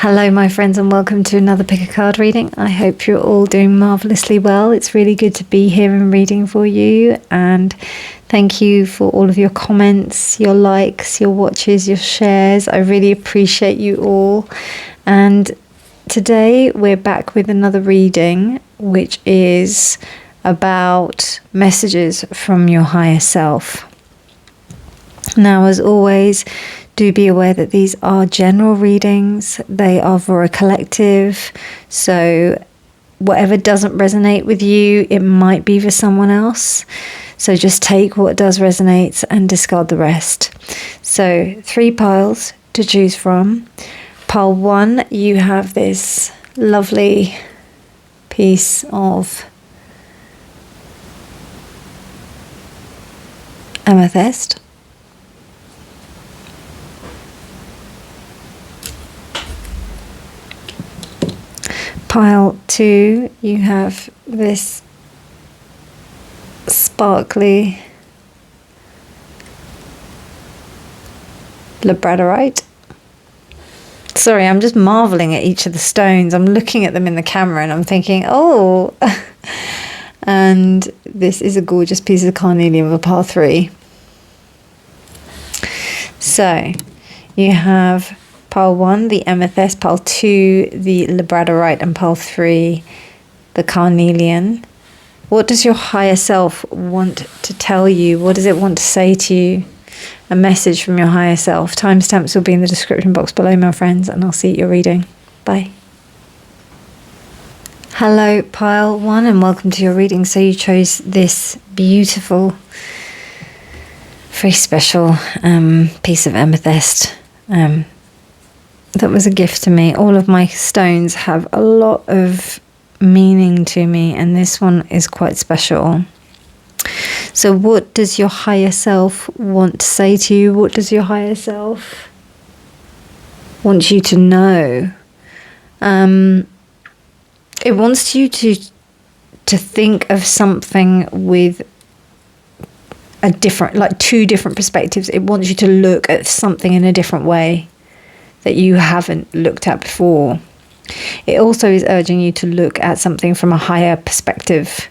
Hello my friends and welcome to another pick a card reading. I hope you're all doing marvellously well. It's really good to be here and reading for you, and thank you for all of your comments, your likes, your watches, your shares. I really appreciate you all. And today we're back with another reading which is about messages from your higher self. Now, as always, do be aware that these are general readings. They are for a collective. So whatever doesn't resonate with you, it might be for someone else. So just take what does resonate and discard the rest. So 3 piles to choose from. Pile 1, you have this lovely piece of amethyst. Pile 2, you have this sparkly labradorite. Sorry, I'm just marveling at each of the stones. I'm looking at them in the camera and I'm thinking, oh. And this is a gorgeous piece of carnelian with a pile 3. So you have pile 1, the amethyst, pile 2, the labradorite, and pile 3, the carnelian. What does your higher self want to tell you? What does it want to say to you? A message from your higher self. Timestamps will be in the description box below, my friends, and I'll see you at your reading. Bye. Hello, pile 1, and welcome to your reading. So you chose this beautiful, very special piece of amethyst. That was a gift to me. All of my stones have a lot of meaning to me, and this one is quite special. So what does your higher self want to say to you? What does your higher self want you to know? It wants you to think of something with a different, like 2 different perspectives. It wants you to look at something in a different way that you haven't looked at before. It also is urging you to look at something from a higher perspective.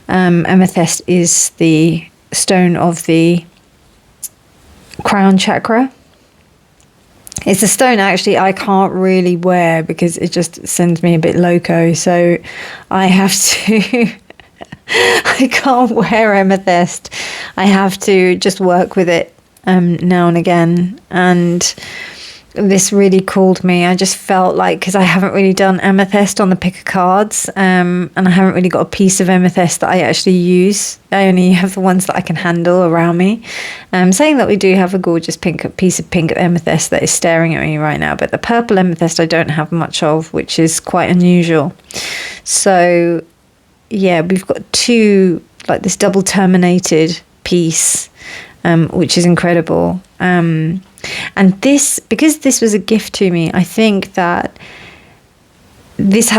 Amethyst is the stone of the crown chakra. It's a stone actually I can't really wear because it just sends me a bit loco. So I have to, I can't wear amethyst. I have to just work with it now and again. And this really called me. I just felt like, because I haven't really done amethyst on the pick of cards, and I haven't really got a piece of amethyst that I actually use. I only have the ones that I can handle around me. Saying that, we do have a gorgeous piece of pink amethyst that is staring at me right now, but the purple amethyst I don't have much of, which is quite unusual. So yeah, we've got 2, like this double terminated piece, which is incredible. And this, because this was a gift to me, I think that this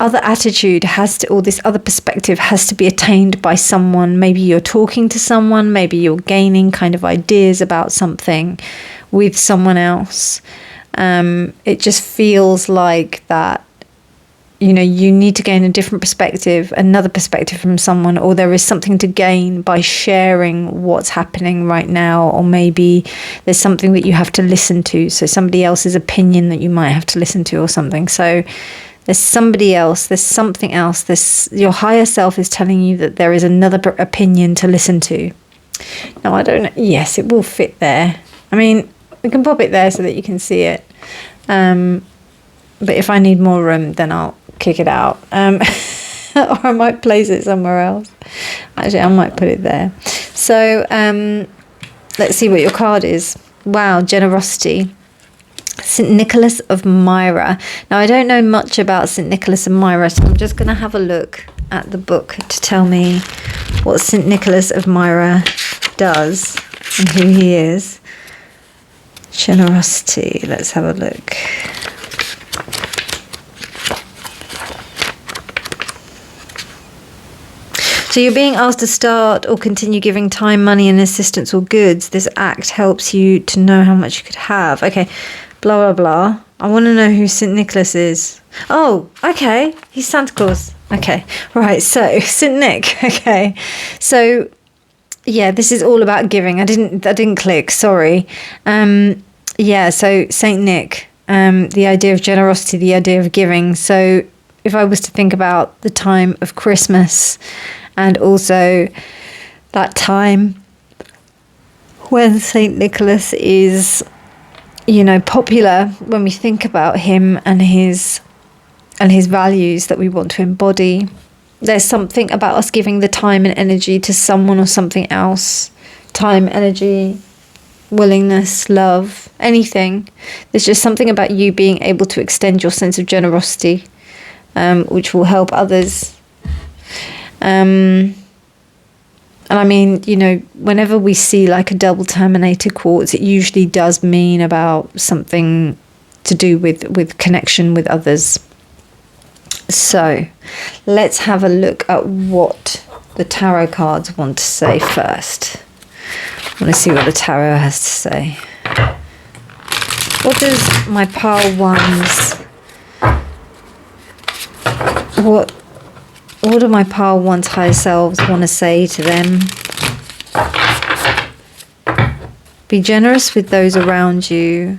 other attitude has to, or this other perspective has to be attained by someone. Maybe you're talking to someone, maybe you're gaining kind of ideas about something with someone else. It just feels like that, you know, you need to gain a different perspective, another perspective from someone, or there is something to gain by sharing what's happening right now, or maybe there's something that you have to listen to, so somebody else's opinion that you might have to listen to or something. So there's somebody else, there's something else, your higher self is telling you that there is another opinion to listen to. Now, I don't know, yes, it will fit there. I mean, we can pop it there so that you can see it. But if I need more room, then I'll kick it out. Or I might place it somewhere else. Actually, I might put it there. So let's see what your card is. Wow, generosity. St. Nicholas of Myra. Now, I don't know much about St. Nicholas of Myra, so I'm just going to have a look at the book to tell me what St. Nicholas of Myra does and who he is. Generosity. Let's have a look. So you're being asked to start or continue giving time, money, and assistance or goods. This act helps you to know how much you could have. Okay, blah, blah, blah. I want to know who St. Nicholas is. Oh, okay. He's Santa Claus. Okay. Right. So St. Nick. Okay. So yeah, this is all about giving. I didn't click. Sorry. Yeah. So St. Nick. The idea of generosity, the idea of giving. So if I was to think about the time of Christmas and also that time when St. Nicholas is, you know, popular, when we think about him and his values that we want to embody, there's something about us giving the time and energy to someone or something else. Time, energy, willingness, love, anything. There's just something about you being able to extend your sense of generosity, which will help others. And I mean, you know, whenever we see like a double terminated quartz, it usually does mean about something to do with connection with others. So let's have a look at what the tarot cards want to say first. I want to see what the tarot has to say. What does my pile wands, what do my pile wands higher selves want to say to them? Be generous with those around you.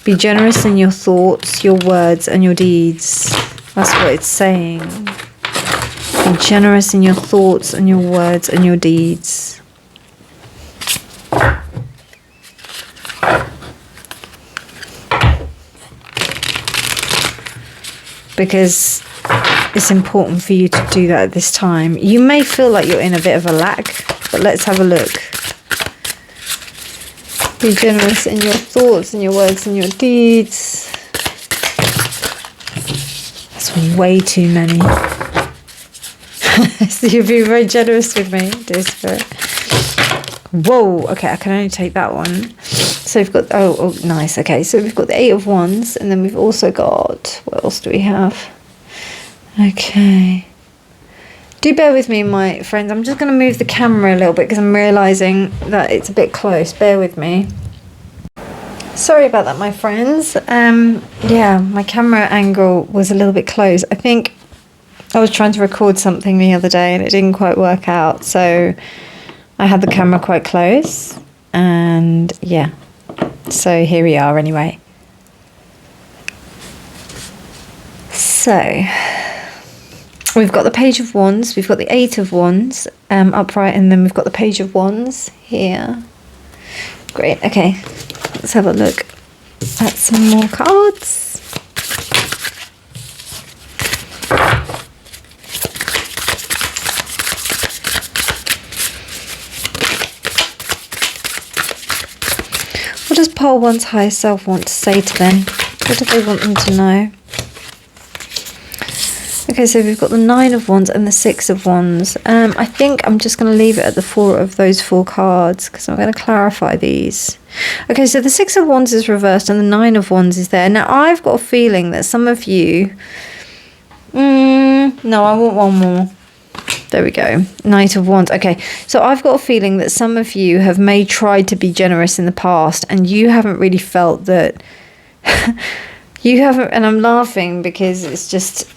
Be generous in your thoughts, your words and your deeds. That's what it's saying. Be generous in your thoughts and your words and your deeds. Because it's important for you to do that at this time. You may feel like you're in a bit of a lack, but let's have a look. Be generous in your thoughts and your words and your deeds. That's way too many. So you're being very generous with me, dear Spirit. Whoa, okay, I can only take that one. So we've got, oh, nice, okay. So we've got the 8 of Wands, and then we've also got, what else do we have? Okay. Do bear with me, my friends. I'm just going to move the camera a little bit because I'm realising that it's a bit close. Bear with me. Sorry about that, my friends. Yeah, my camera angle was a little bit close. I think I was trying to record something the other day and it didn't quite work out. So I had the camera quite close. And yeah, so here we are anyway. So we've got the Page of Wands, we've got the 8 of Wands upright, and then we've got the Page of Wands here. Great, okay, let's have a look at some more cards. What does Pole One's higher self want to say to them? What do they want them to know? Okay, so we've got the 9 of Wands and the 6 of Wands. I think I'm just going to leave it at the 4 of those 4 cards because I'm going to clarify these. Okay, so the 6 of Wands is reversed and the 9 of Wands is there. Now, I've got a feeling that some of you... no, I want one more. There we go. Knight of Wands. Okay, so I've got a feeling that some of you have tried to be generous in the past and you haven't really felt that... you haven't... And I'm laughing because it's just...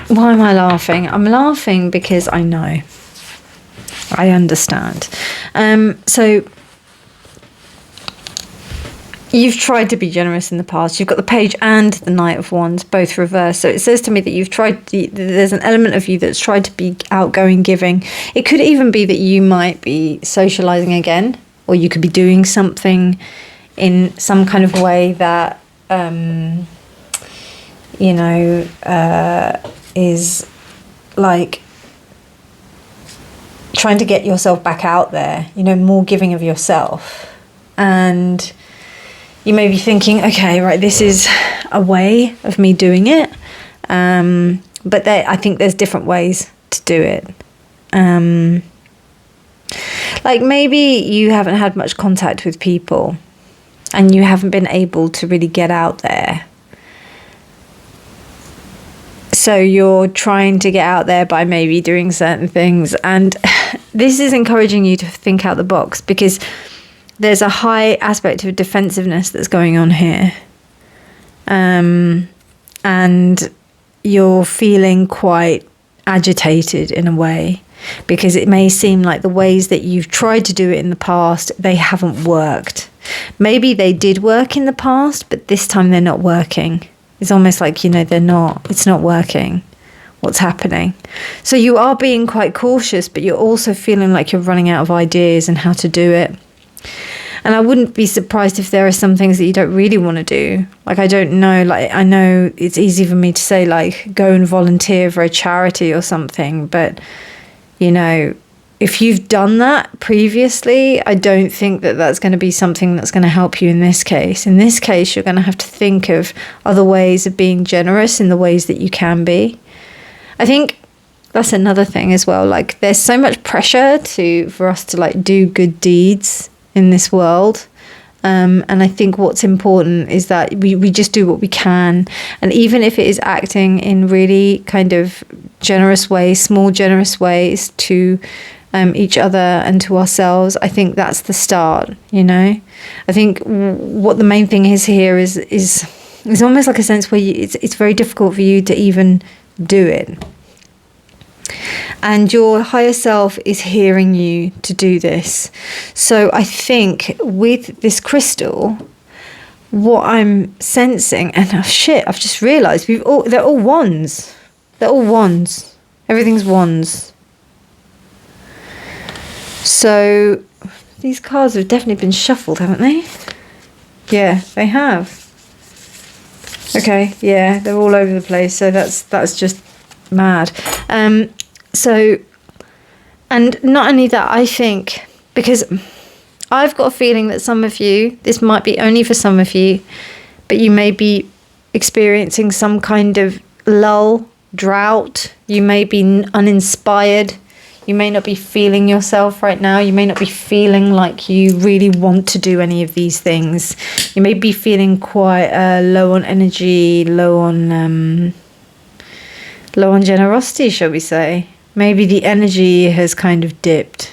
Why am I laughing? I'm laughing because I know. I understand. So you've tried to be generous in the past. You've got the Page and the Knight of Wands, both reversed. So it says to me that you've tried, there's an element of you that's tried to be outgoing, giving. It could even be that you might be socializing again, or you could be doing something in some kind of way that, you know, is like trying to get yourself back out there, you know, more giving of yourself. And you may be thinking, okay, right, this is a way of me doing it. But I think there's different ways to do it. Like maybe you haven't had much contact with people and you haven't been able to really get out there. So you're trying to get out there by maybe doing certain things. And this is encouraging you to think out the box, because there's a high aspect of defensiveness that's going on here. And you're feeling quite agitated in a way, because it may seem like the ways that you've tried to do it in the past, they haven't worked. Maybe they did work in the past, but this time they're not working. It's almost like, it's not working. What's happening? So you are being quite cautious, but you're also feeling like you're running out of ideas and how to do it. And I wouldn't be surprised if there are some things that you don't really want to do. Like, I don't know, like, I know it's easy for me to say, like, go and volunteer for a charity or something. But, if you've done that previously, I don't think that that's going to be something that's going to help you in this case. In this case, you're going to have to think of other ways of being generous in the ways that you can be. I think that's another thing as well. Like, there's so much pressure for us to, like, do good deeds in this world, and I think what's important is that we just do what we can, and even if it is acting in really kind of generous ways, small generous ways to each other and to ourselves, I think that's the start. I think what the main thing is here is almost like a sense where it's very difficult for you to even do it. And your higher self is hearing you to do this. So I think with this crystal, what I'm sensing, and I've just realised they're all wands. They're all wands. Everything's wands. So these cards have definitely been shuffled, haven't they? Yeah, they have. Okay, yeah, they're all over the place. So that's just mad. So, and not only that, I think, because I've got a feeling that some of you, this might be only for some of you, but you may be experiencing some kind of lull, drought. You may be uninspired. You may not be feeling yourself right now. You may not be feeling like you really want to do any of these things. You may be feeling quite low on energy, low on generosity, shall we say. Maybe the energy has kind of dipped,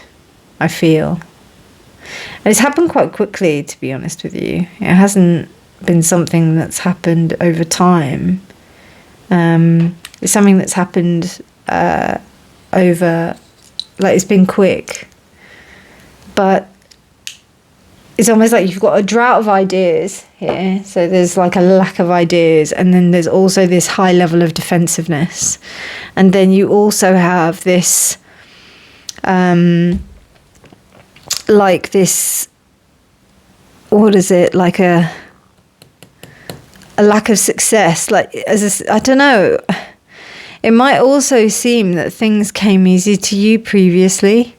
I feel. And it's happened quite quickly, to be honest with you. It hasn't been something that's happened over time. It's something that's happened over, like, it's been quick. But it's almost like you've got a drought of ideas here. So there's like a lack of ideas. And then there's also this high level of defensiveness. And then you also have this, like this, what is it? Like a lack of success. Like, I don't know. It might also seem that things came easy to you previously.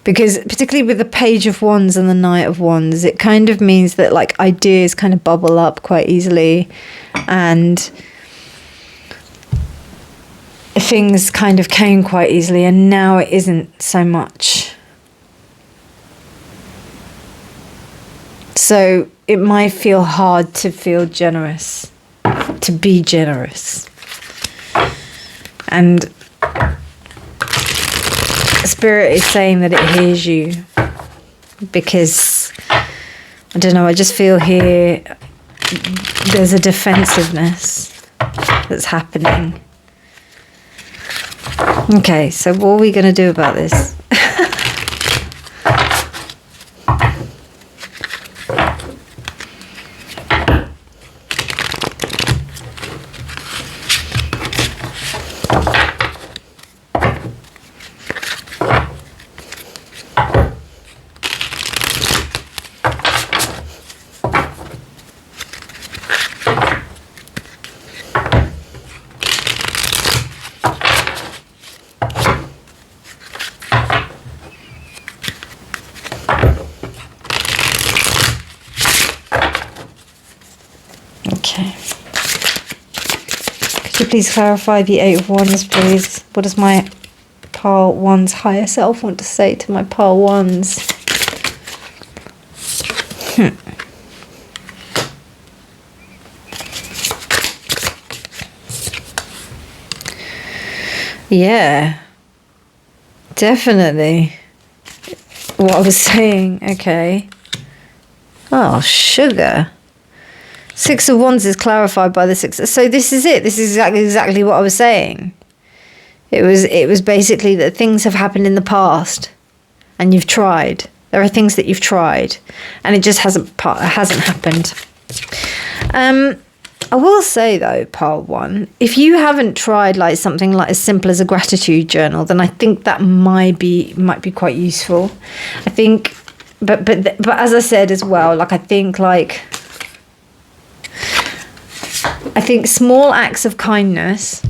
Because particularly with the Page of Wands and the Knight of Wands, it kind of means that, like, ideas kind of bubble up quite easily, and things kind of came quite easily, and now it isn't so much. So it might feel hard to feel generous, to be generous. And Spirit is saying that it hears you, because, I don't know, I just feel here there's a defensiveness that's happening. Okay, so what are we going to do about this? Okay. Could you please clarify the Eight of Wands, please? What does my Pile Wands higher self want to say to my Pile Wands? Yeah, definitely. what I was saying. Okay. Oh, sugar. Six of Wands is clarified by the Six. So this is it. This is exactly what I was saying. It was basically that things have happened in the past, and you've tried. There are things that you've tried, and it just hasn't happened. I will say though, part one, if you haven't tried like something like as simple as a gratitude journal, then I think that might be quite useful. I think, but as I said as well, like I think small acts of kindness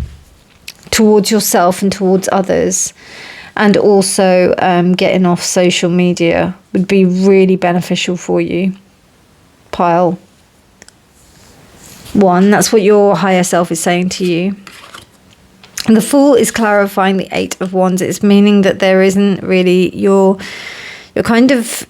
towards yourself and towards others, and also getting off social media would be really beneficial for you. Pile one, that's what your higher self is saying to you. And the Fool is clarifying the Eight of Wands. It's meaning that there isn't really you're kind of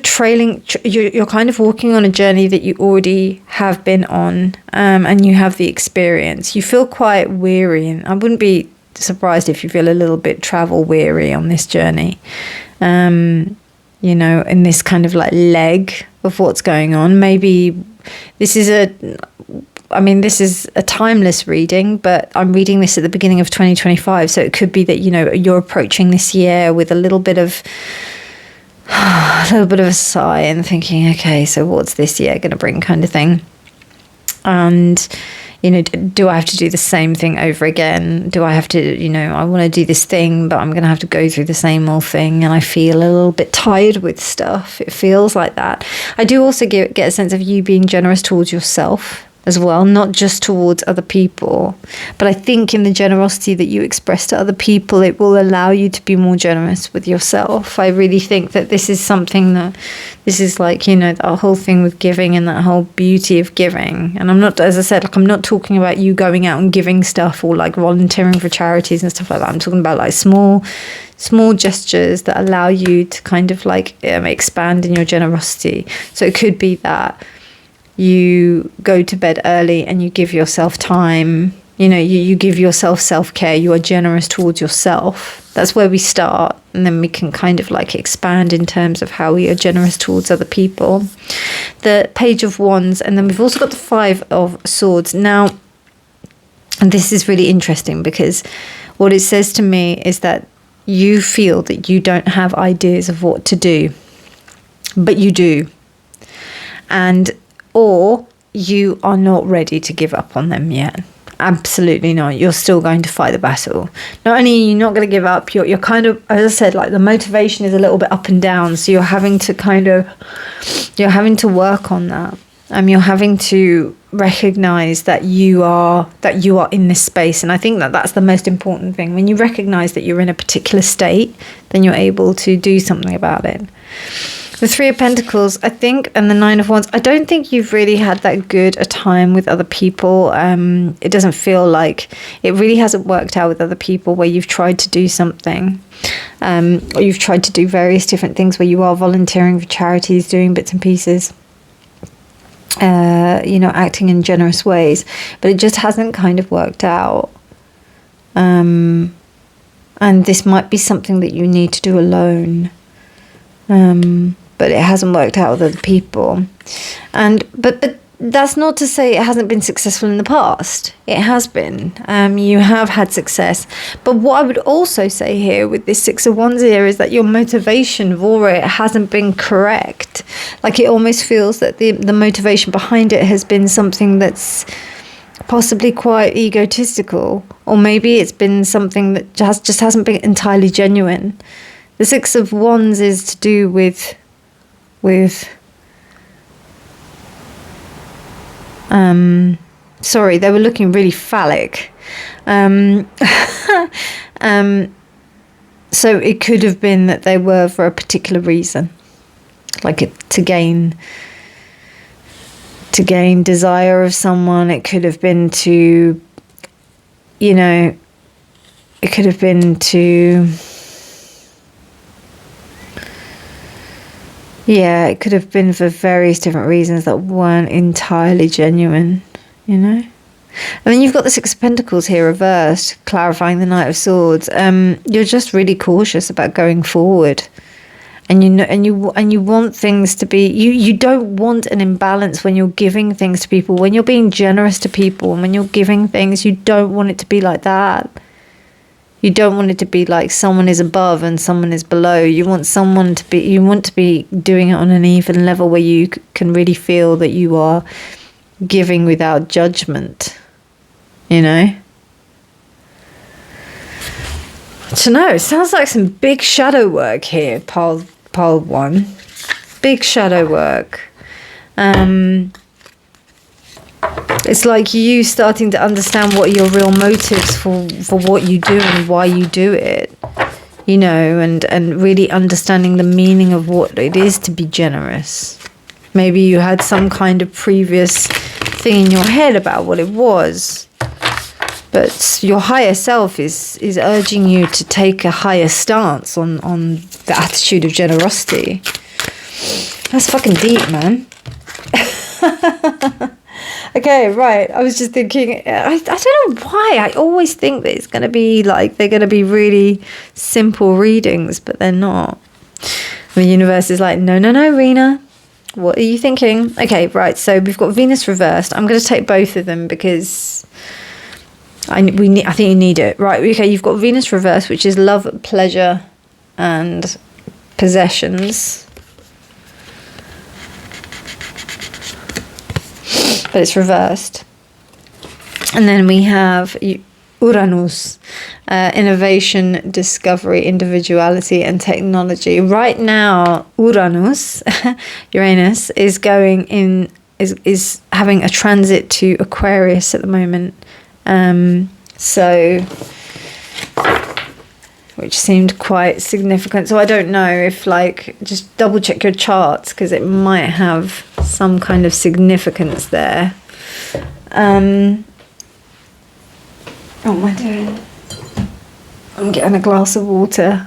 trailing, you're kind of walking on a journey that you already have been on, and you have the experience. You feel quite weary, and I wouldn't be surprised if you feel a little bit travel weary on this journey. You know, in this kind of like leg of what's going on. Maybe this is a timeless reading, but I'm reading this at the beginning of 2025. So it could be that, you know, you're approaching this year with a little bit of a sigh and thinking, okay, so what's this year going to bring, kind of thing. And, you know, do I have to do the same thing over again? Do I have to, you know, I want to do this thing, but I'm going to have to go through the same old thing, and I feel a little bit tired with stuff. It feels like that. I do also get a sense of you being generous towards yourself as well, not just towards other people. But I think in the generosity that you express to other people, it will allow you to be more generous with yourself. I really think that this is something that, this is like, you know, that whole thing with giving and that whole beauty of giving. And I'm not, as I said, like, I'm not talking about you going out and giving stuff or like volunteering for charities and stuff like that. I'm talking about like small gestures that allow you to kind of like expand in your generosity. So it could be that you go to bed early and you give yourself time, you know, you give yourself self-care, you are generous towards yourself. That's where we start, and then we can kind of like expand in terms of how we are generous towards other people. The Page of Wands, and then we've also got the Five of Swords. Now, this is really interesting because what it says to me is that you feel that you don't have ideas of what to do, but you do. Or you are not ready to give up on them yet. Absolutely not. You're still going to fight the battle. Not only are you not going to give up, you're kind of, as I said, like the motivation is a little bit up and down. So you're having to work on that. You're having to recognize that you are in this space. And I think that that's the most important thing. When you recognize that you're in a particular state, then you're able to do something about it. The Three of Pentacles, I think, and the Nine of Wands, I don't think you've really had that good a time with other people. It doesn't feel like, it really hasn't worked out with other people where you've tried to do something. Or you've tried to do various different things where you are volunteering for charities, doing bits and pieces. You know, acting in generous ways. But it just hasn't kind of worked out. And this might be something that you need to do alone. But it hasn't worked out with other people. But that's not to say it hasn't been successful in the past. It has been. You have had success. But what I would also say here with this Six of Wands here is that your motivation for it hasn't been correct. Like, it almost feels that the motivation behind it has been something that's possibly quite egotistical. Or maybe it's been something that just hasn't been entirely genuine. The Six of Wands is to do with sorry, they were looking really phallic. So it could have been that they were for a particular reason, like to gain desire of someone. It could have been to, you know, it could have been to, yeah, it could have been for various different reasons that weren't entirely genuine, you know. And then you've got the Six of Pentacles here reversed, clarifying the Knight of Swords. You're just really cautious about going forward. And you know, and you want things to be, you don't want an imbalance when you're giving things to people. When you're being generous to people and when you're giving things, you don't want it to be like that. You don't want it to be like someone is above and someone is below. You want to be doing it on an even level where you can really feel that you are giving without judgment, you know? To know, it sounds like some big shadow work here, pile 1. Big shadow work. It's like you starting to understand what are your real motives for what you do and why you do it, you know, and really understanding the meaning of what it is to be generous. Maybe you had some kind of previous thing in your head about what it was, but your higher self is urging you to take a higher stance on the attitude of generosity. That's fucking deep, man. Okay, right. I was just thinking, I don't know why. I always think that it's going to be like, they're going to be really simple readings, but they're not. The universe is like, no, Reena. What are you thinking? Okay, right. So we've got Venus reversed. I'm going to take both of them because I think you need it. Right, okay, you've got Venus reversed, which is love, pleasure, and possessions. But it's reversed. And then we have Uranus, innovation, discovery, individuality, and technology. Right now, Uranus, Uranus, is going in, is having a transit to Aquarius at the moment. So, which seemed quite significant. So I don't know if, like, just double check your charts because it might have some kind of significance there. What am I doing? I'm getting a glass of water.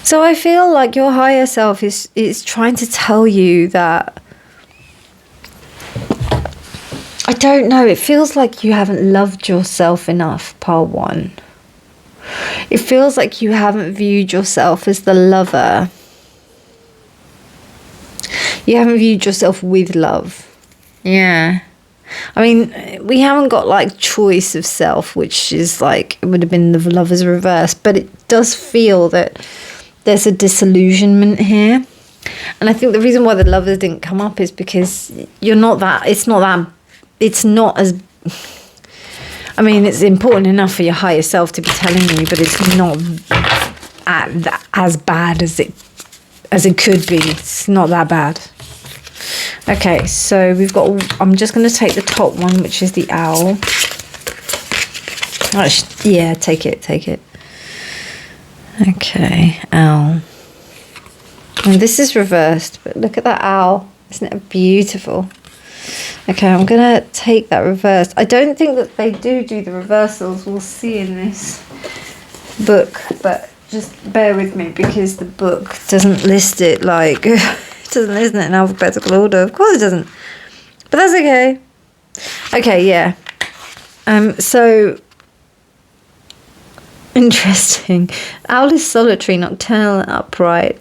So I feel like your higher self is trying to tell you that, I don't know, it feels like you haven't loved yourself enough, pile 1. It feels like you haven't viewed yourself as the lover. You haven't viewed yourself with love. Yeah. I mean, we haven't got like choice of self, which is like, it would have been the lover's reverse, but it does feel that there's a disillusionment here. And I think the reason why the lovers didn't come up is because you're not that, it's not as, I mean, it's important enough for your higher self to be telling you, but it's not as bad as it could be. It's not that bad. Okay, so we've got, I'm just going to take the top one, which is the owl. Yeah, take it. Okay, owl. And this is reversed, but look at that owl. Isn't it beautiful? Okay, I'm going to take that reversed. I don't think that they do the reversals. We'll see in this book, but just bear with me because the book doesn't list it like, it doesn't list it in alphabetical order. Of course it doesn't. But that's okay. Okay, yeah. So, interesting. Owl is solitary, nocturnal, upright,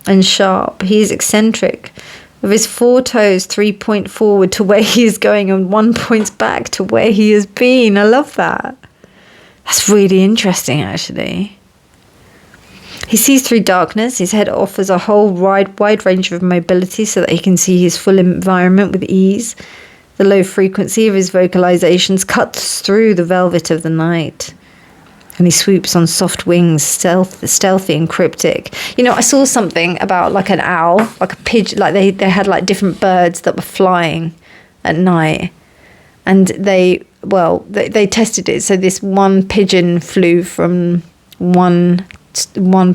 and sharp. He is eccentric. Of his 4 toes, 3 point forward to where he is going and 1 points back to where he has been. I love that. That's really interesting, actually. He sees through darkness. His head offers a whole wide range of mobility so that he can see his full environment with ease. The low frequency of his vocalizations cuts through the velvet of the night. And he swoops on soft wings, stealthy and cryptic. You know, I saw something about like an owl, like a pigeon, like they had like different birds that were flying at night. And they tested it. So this one pigeon flew from one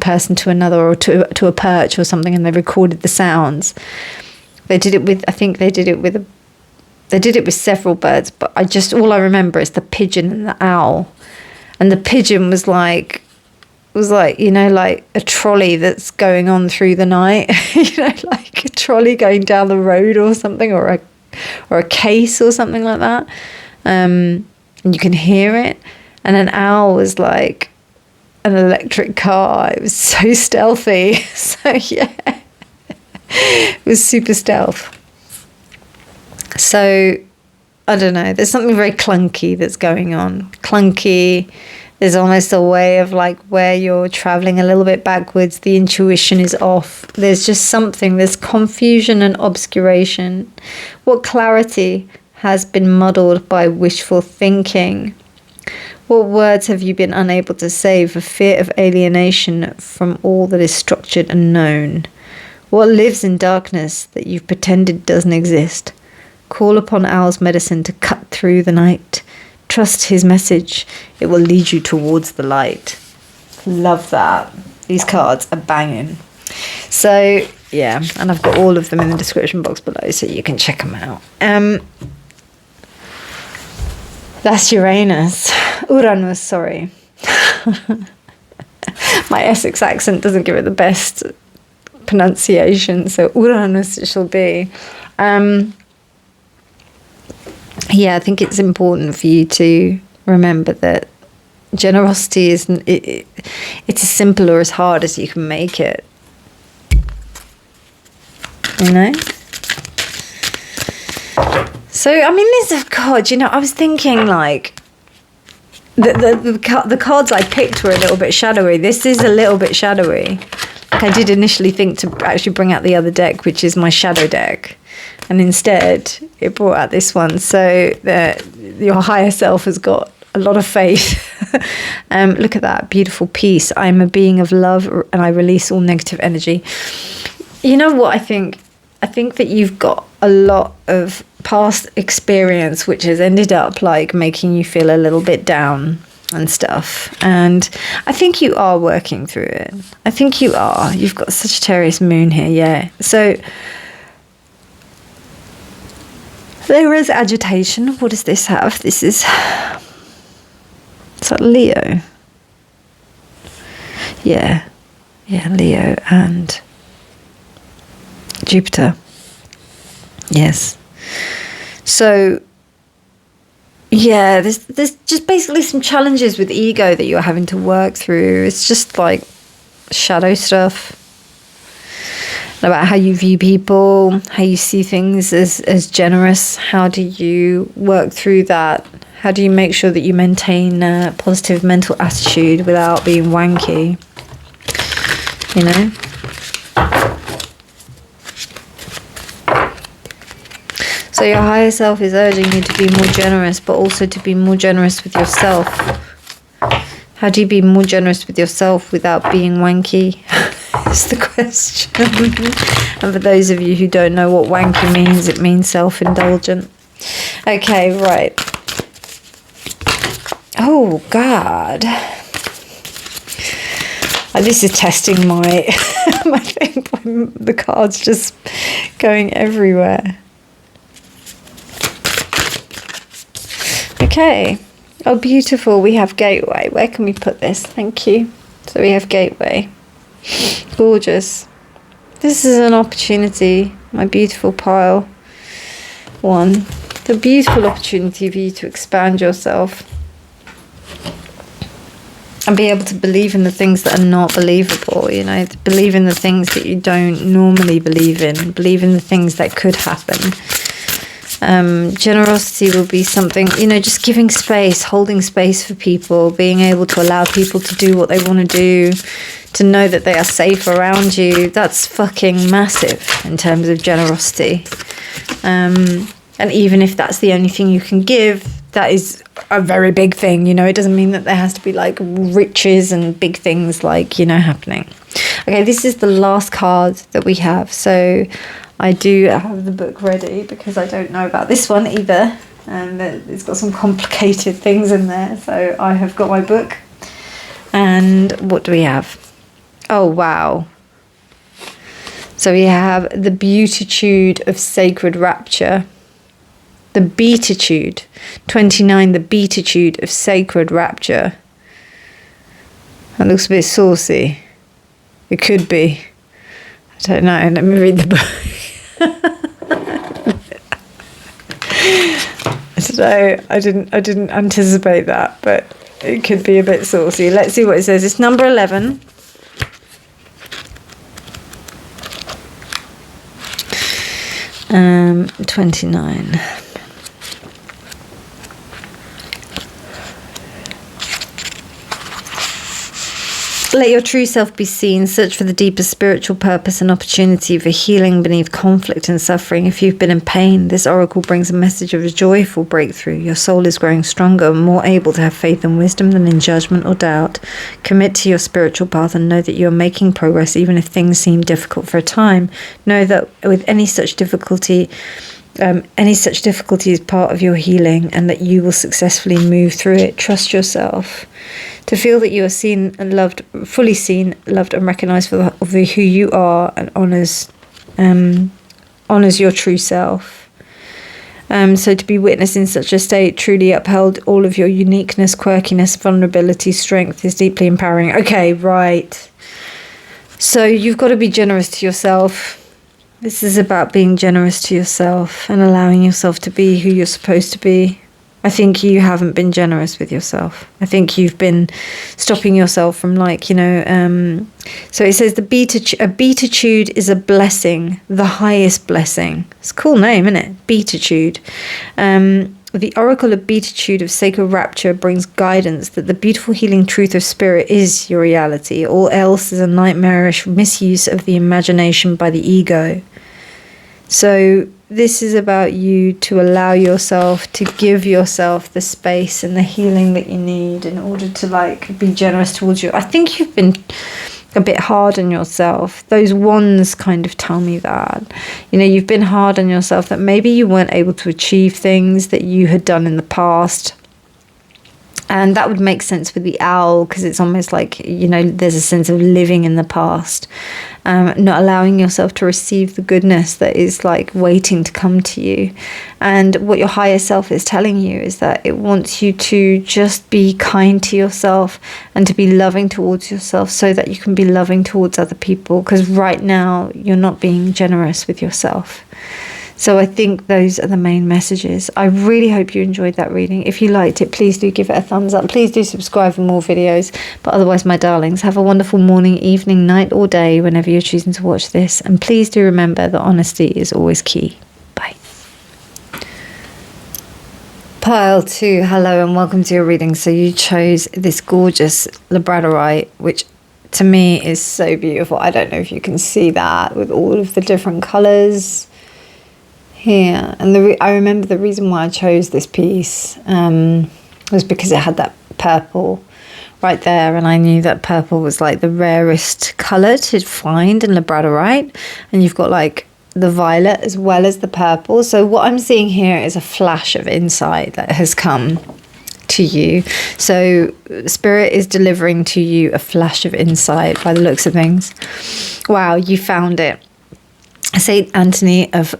person to another, or to a perch or something, and they recorded the sounds. They did it with, I think they did it with several birds, but all I remember is the pigeon and the owl. And the pigeon was like, you know, like a trolley that's going on through the night, you know, like a trolley going down the road or something, or a case or something like that. And you can hear it. And an owl was like an electric car. It was so stealthy. So yeah, it was super stealth. So I don't know, there's something very clunky that's going on. Clunky. There's almost a way of like where you're traveling a little bit backwards. The intuition is off. There's just something. There's confusion and obscuration. What clarity has been muddled by wishful thinking? What words have you been unable to say for fear of alienation from all that is structured and known? What lives in darkness that you've pretended doesn't exist? Call upon Owl's medicine to cut through the night. Trust his message. It will lead you towards the light. Love that. These cards are banging. So, yeah. And I've got all of them in the description box below so you can check them out. That's Uranus. Uranus, sorry. My Essex accent doesn't give it the best pronunciation. So, Uranus it shall be. Yeah, I think it's important for you to remember that generosity isn't, it's as simple or as hard as you can make it. You know? So, I mean, this, God, you know, I was thinking like, the cards I picked were a little bit shadowy. This is a little bit shadowy. Like I did initially think to actually bring out the other deck, which is my shadow deck. And instead, it brought out this one. So your higher self has got a lot of faith. Look at that beautiful piece. I'm a being of love and I release all negative energy. You know what I think? I think that you've got a lot of past experience which has ended up like making you feel a little bit down and stuff. And I think you are working through it. I think you are. You've got Sagittarius moon here, yeah. So there is agitation. What does this have? This is... Is that Leo? Yeah. Yeah, Leo and Jupiter. Yes. So, yeah, there's just basically some challenges with ego that you're having to work through. It's just like shadow stuff. About how you view people, how you see things as generous. How do you work through that? How do you make sure that you maintain a positive mental attitude without being wanky? You know? So your higher self is urging you to be more generous, but also to be more generous with yourself. How do you be more generous with yourself without being wanky? Is the question. And for those of you who don't know what wanky means, it means self-indulgent. Okay, right. Oh, God. This is testing my my thing. The cards just going everywhere. Okay. Oh, beautiful. We have Gateway. Where can we put this? Thank you. So we have Gateway. Gorgeous. This is an opportunity, my beautiful pile one. It's a beautiful opportunity for you to expand yourself and be able to believe in the things that are not believable, you know, to believe in the things that you don't normally believe in the things that could happen. Generosity will be something, you know, just giving space, holding space for people, being able to allow people to do what they want to do, to know that they are safe around you. That's fucking massive in terms of generosity. And even if that's the only thing you can give, that is a very big thing, you know. It doesn't mean that there has to be like riches and big things like, you know, happening. Okay, this is the last card that we have. So I do have the book ready because I don't know about this one either. And it's got some complicated things in there. So I have got my book. And what do we have? Oh, wow. So we have the Beatitude of Sacred Rapture. The Beatitude. 29, the Beatitude of Sacred Rapture. That looks a bit saucy. It could be. I don't know. Let me read the book. I don't know. I didn't anticipate that, but It could be a bit saucy. Let's see what it says. It's number 11. Um, 29. Let your true self be seen. Search for the deeper spiritual purpose and opportunity for healing beneath conflict and suffering. If you've been in pain, this oracle brings a message of a joyful breakthrough. Your soul is growing stronger and more able to have faith and wisdom than in judgment or doubt. Commit to your spiritual path and know that you are making progress even if things seem difficult for a time. Know that with any such difficulty is part of your healing and that you will successfully move through it. Trust yourself. To feel that you are seen and loved, fully seen, loved and recognised for who you are, and honours your true self. So to be witnessed in such a state, truly upheld all of your uniqueness, quirkiness, vulnerability, strength is deeply empowering. Okay, right. So you've got to be generous to yourself. This is about being generous to yourself and allowing yourself to be who you're supposed to be. I think you haven't been generous with yourself. I think you've been stopping yourself from so it says a beatitude is a blessing, the highest blessing. It's a cool name, isn't it? Beatitude. The oracle of beatitude of sacred rapture brings guidance that the beautiful healing truth of spirit is your reality. All else is a nightmarish misuse of the imagination by the ego. So this is about you to allow yourself to give yourself the space and the healing that you need in order to be generous towards you. I think you've been a bit hard on yourself. Those ones kind of tell me that. You've been hard on yourself, that maybe you weren't able to achieve things that you had done in the past. And that would make sense with the owl, because it's almost like, there's a sense of living in the past, not allowing yourself to receive the goodness that is waiting to come to you. And what your higher self is telling you is that it wants you to just be kind to yourself and to be loving towards yourself so that you can be loving towards other people, because right now you're not being generous with yourself. So I think those are the main messages. I really hope you enjoyed that reading. If you liked it, please do give it a thumbs up. Please do subscribe for more videos. But otherwise, my darlings, have a wonderful morning, evening, night or day whenever you're choosing to watch this. And please do remember that honesty is always key. Bye. Pile 2, hello and welcome to your reading. So you chose this gorgeous labradorite, which to me is so beautiful. I don't know if you can see that with all of the different colours here. And I remember the reason why I chose this piece was because it had that purple right there, and I knew that purple was the rarest colour to find in labradorite, and you've got the violet as well as the purple. So what I'm seeing here is a flash of insight that has come to you. So spirit is delivering to you a flash of insight by the looks of things. Wow, you found it. Saint Anthony of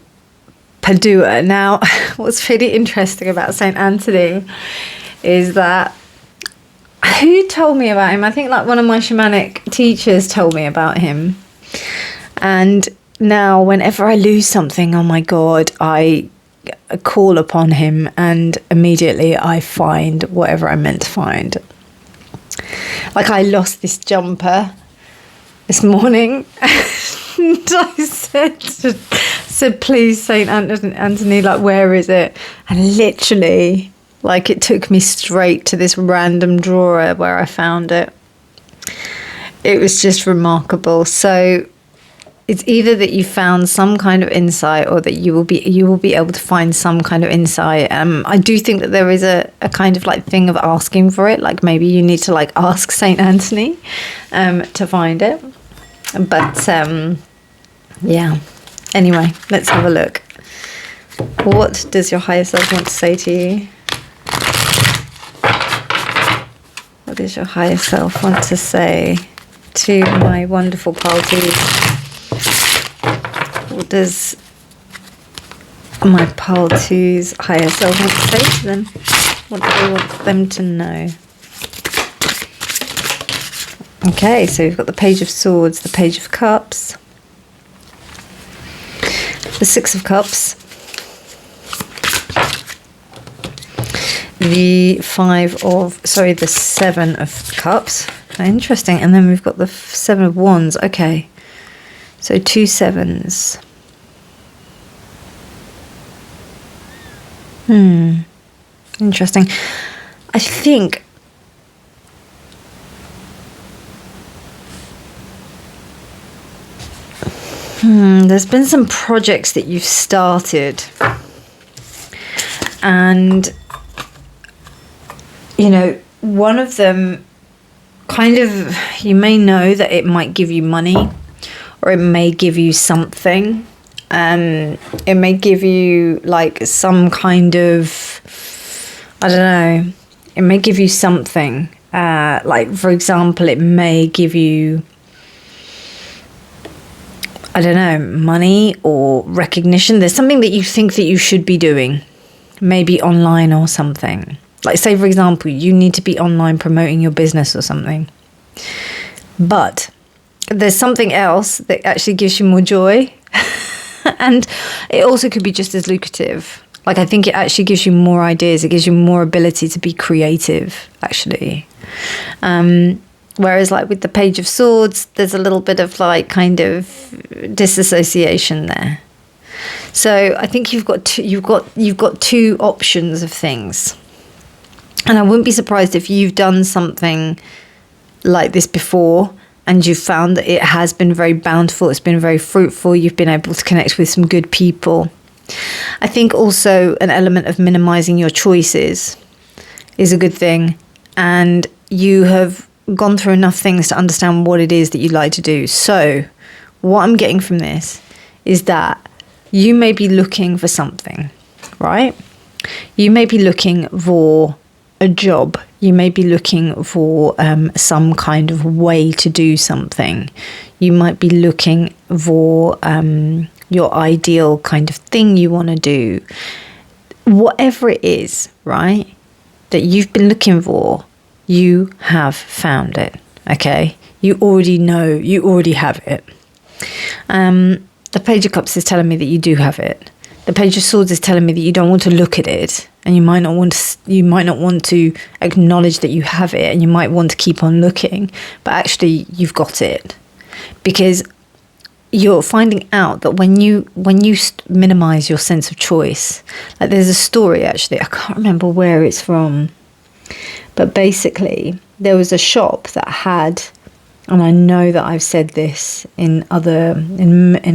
Padua. Now, what's really interesting about Saint Anthony is that, who told me about him? I think one of my shamanic teachers told me about him. And now whenever I lose something, oh my God, I call upon him and immediately I find whatever I meant to find. I lost this jumper this morning and I said, please, Saint Anthony, where is it? And literally, it took me straight to this random drawer where I found it. It was just remarkable. So it's either that you found some kind of insight or that you will be able to find some kind of insight. I do think that there is a kind of thing of asking for it. Maybe you need to ask Saint Anthony to find it. But yeah. Anyway, let's have a look. What does your higher self want to say to you? What does your higher self want to say to my wonderful parties? What does my pile 2's higher self want to say to them? What do they want them to know? Okay, so we've got the Page of Swords, the Page of Cups, the Six of Cups, the the 7 of Cups. Interesting. And then we've got the 7 of Wands. Okay. So 2 sevens. Interesting. I think there's been some projects that you've started, and you know, one of them kind of, you may know that it might give you money, or it may give you something. It may give you like some kind of, I don't know, it may give you something. Like, for example, it may give you, I don't know, money or recognition. There's something that you think that you should be doing, maybe online or something. Like, say, for example, you need to be online promoting your business or something. But there's something else that actually gives you more joy. And it also could be just as lucrative. Like, I think it actually gives you more ideas. It gives you more ability to be creative, actually. Whereas, like, with the Page of Swords, there's a little bit of, like, kind of disassociation there. So I think you've got two options of things. And I wouldn't be surprised if you've done something like this before and you've found that it has been very bountiful, it's been very fruitful, you've been able to connect with some good people. I think also an element of minimizing your choices is a good thing. And you have gone through enough things to understand what it is that you'd like to do. So what I'm getting from this is that you may be looking for something, right? You may be looking for a job. You may be looking for some kind of way to do something. You might be looking for your ideal kind of thing you want to do. Whatever it is, right, that you've been looking for, you have found it, okay? You already know, you already have it. The Page of Cups is telling me that you do have it. The Page of Swords is telling me that you don't want to look at it, and you might not want to acknowledge that you have it, and you might want to keep on looking, but actually you've got it, because you're finding out that when you minimize your sense of choice, like, there's a story, actually, I can't remember where it's from, but basically there was a shop that had, and I know that I've said this in I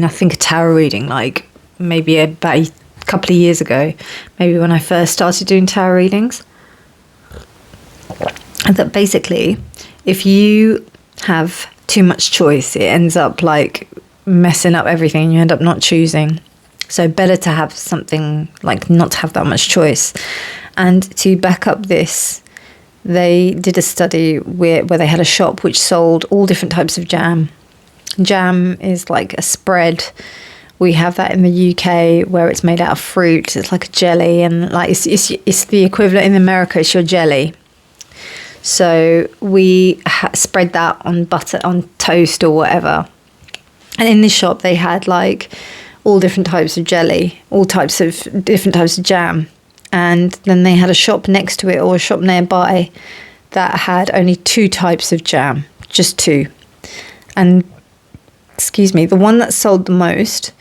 think a tarot reading, like maybe about a couple of years ago, maybe when I first started doing tarot readings, that basically if you have too much choice, it ends up like messing up everything and you end up not choosing. So better to have something, like, not to have that much choice. And to back up this, they did a study where they had a shop which sold all different types of jam. Jam is like a spread. We have that in the UK where it's made out of fruit. It's like a jelly, and like it's the equivalent in America. It's your jelly. So we spread that on butter, on toast or whatever. And in this shop they had like all different types of jelly, all different types of jam. And then they had a shop next to it, or a shop nearby, that had only 2 types of jam, just 2. And, excuse me, the one that sold the most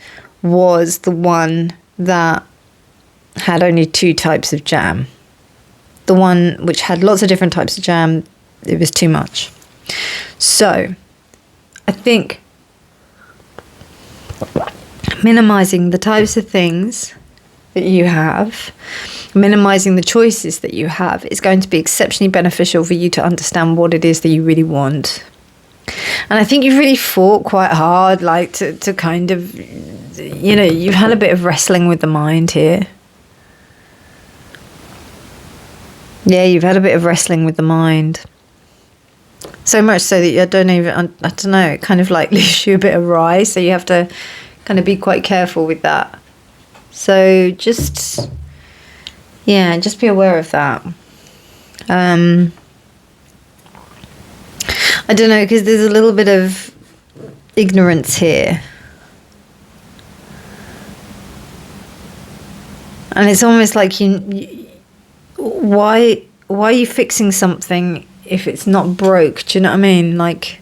was the one that had only 2 types of jam. The one which had lots of different types of jam, it was too much. So, I think minimizing the types of things that you have, minimizing the choices that you have, is going to be exceptionally beneficial for you to understand what it is that you really want. And I think you've really fought quite hard, like to kind of, you know, you've had a bit of wrestling with the mind here. Yeah, you've had a bit of wrestling with the mind. So much so that I don't know, it kind of like leaves you a bit awry, so you have to kind of be quite careful with that. So just be aware of that. I don't know, because there's a little bit of ignorance here. And it's almost like why are you fixing something if it's not broke? Do you know what I mean? Like,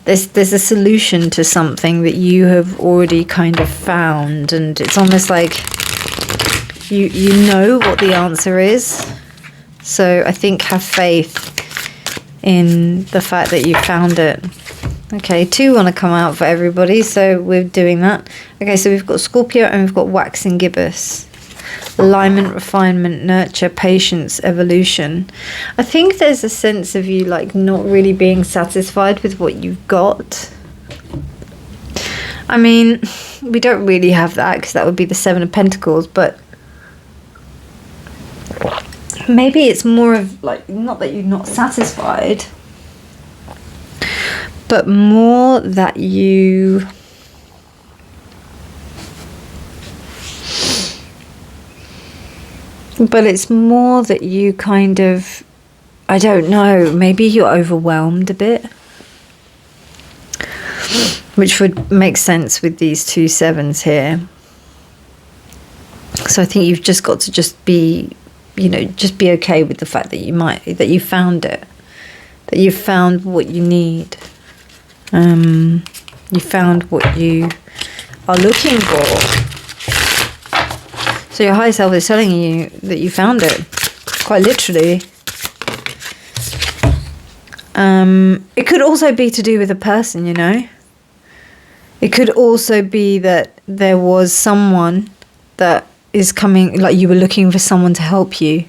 there's a solution to something that you have already kind of found, and it's almost like you know what the answer is. So I think have faith in the fact that you found it. Okay, 2 want to come out for everybody, so we're doing that. Okay, so we've got Scorpio and we've got waxing gibbous. Alignment, refinement, nurture, patience, evolution. I think there's a sense of you like not really being satisfied with what you've got. I mean, we don't really have that because that would be the 7 of Pentacles, but maybe it's more of like, not that you're not satisfied, but more that you it's more that you kind of, I don't know, maybe you're overwhelmed a bit, which would make sense with these 2 7s here. So I think you've just got to just be, you know, just be okay with the fact that you found it, that you found what you need. You found what you are looking for. So your higher self is telling you that you found it, quite literally. It could also be to do with a person, you know. It could also be that there was someone that is coming, like you were looking for someone to help you,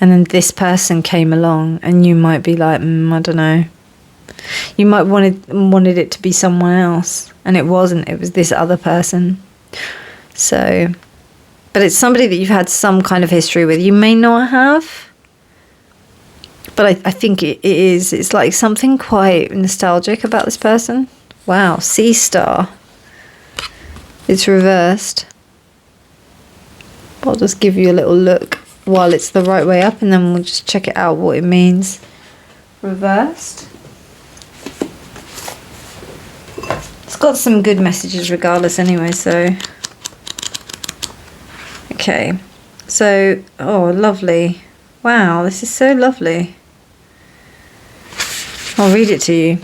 and then this person came along, and you might be like, I don't know. You might wanted it to be someone else, and it wasn't. It was this other person. So, but it's somebody that you've had some kind of history with. You may not have, but I think it is. It's like something quite nostalgic about this person. Wow, Sea Star. It's reversed. I'll just give you a little look while it's the right way up, and then we'll just check it out what it means. Reversed. It's got some good messages regardless anyway, so. Okay. So, oh, lovely. Wow, this is so lovely. I'll read it to you.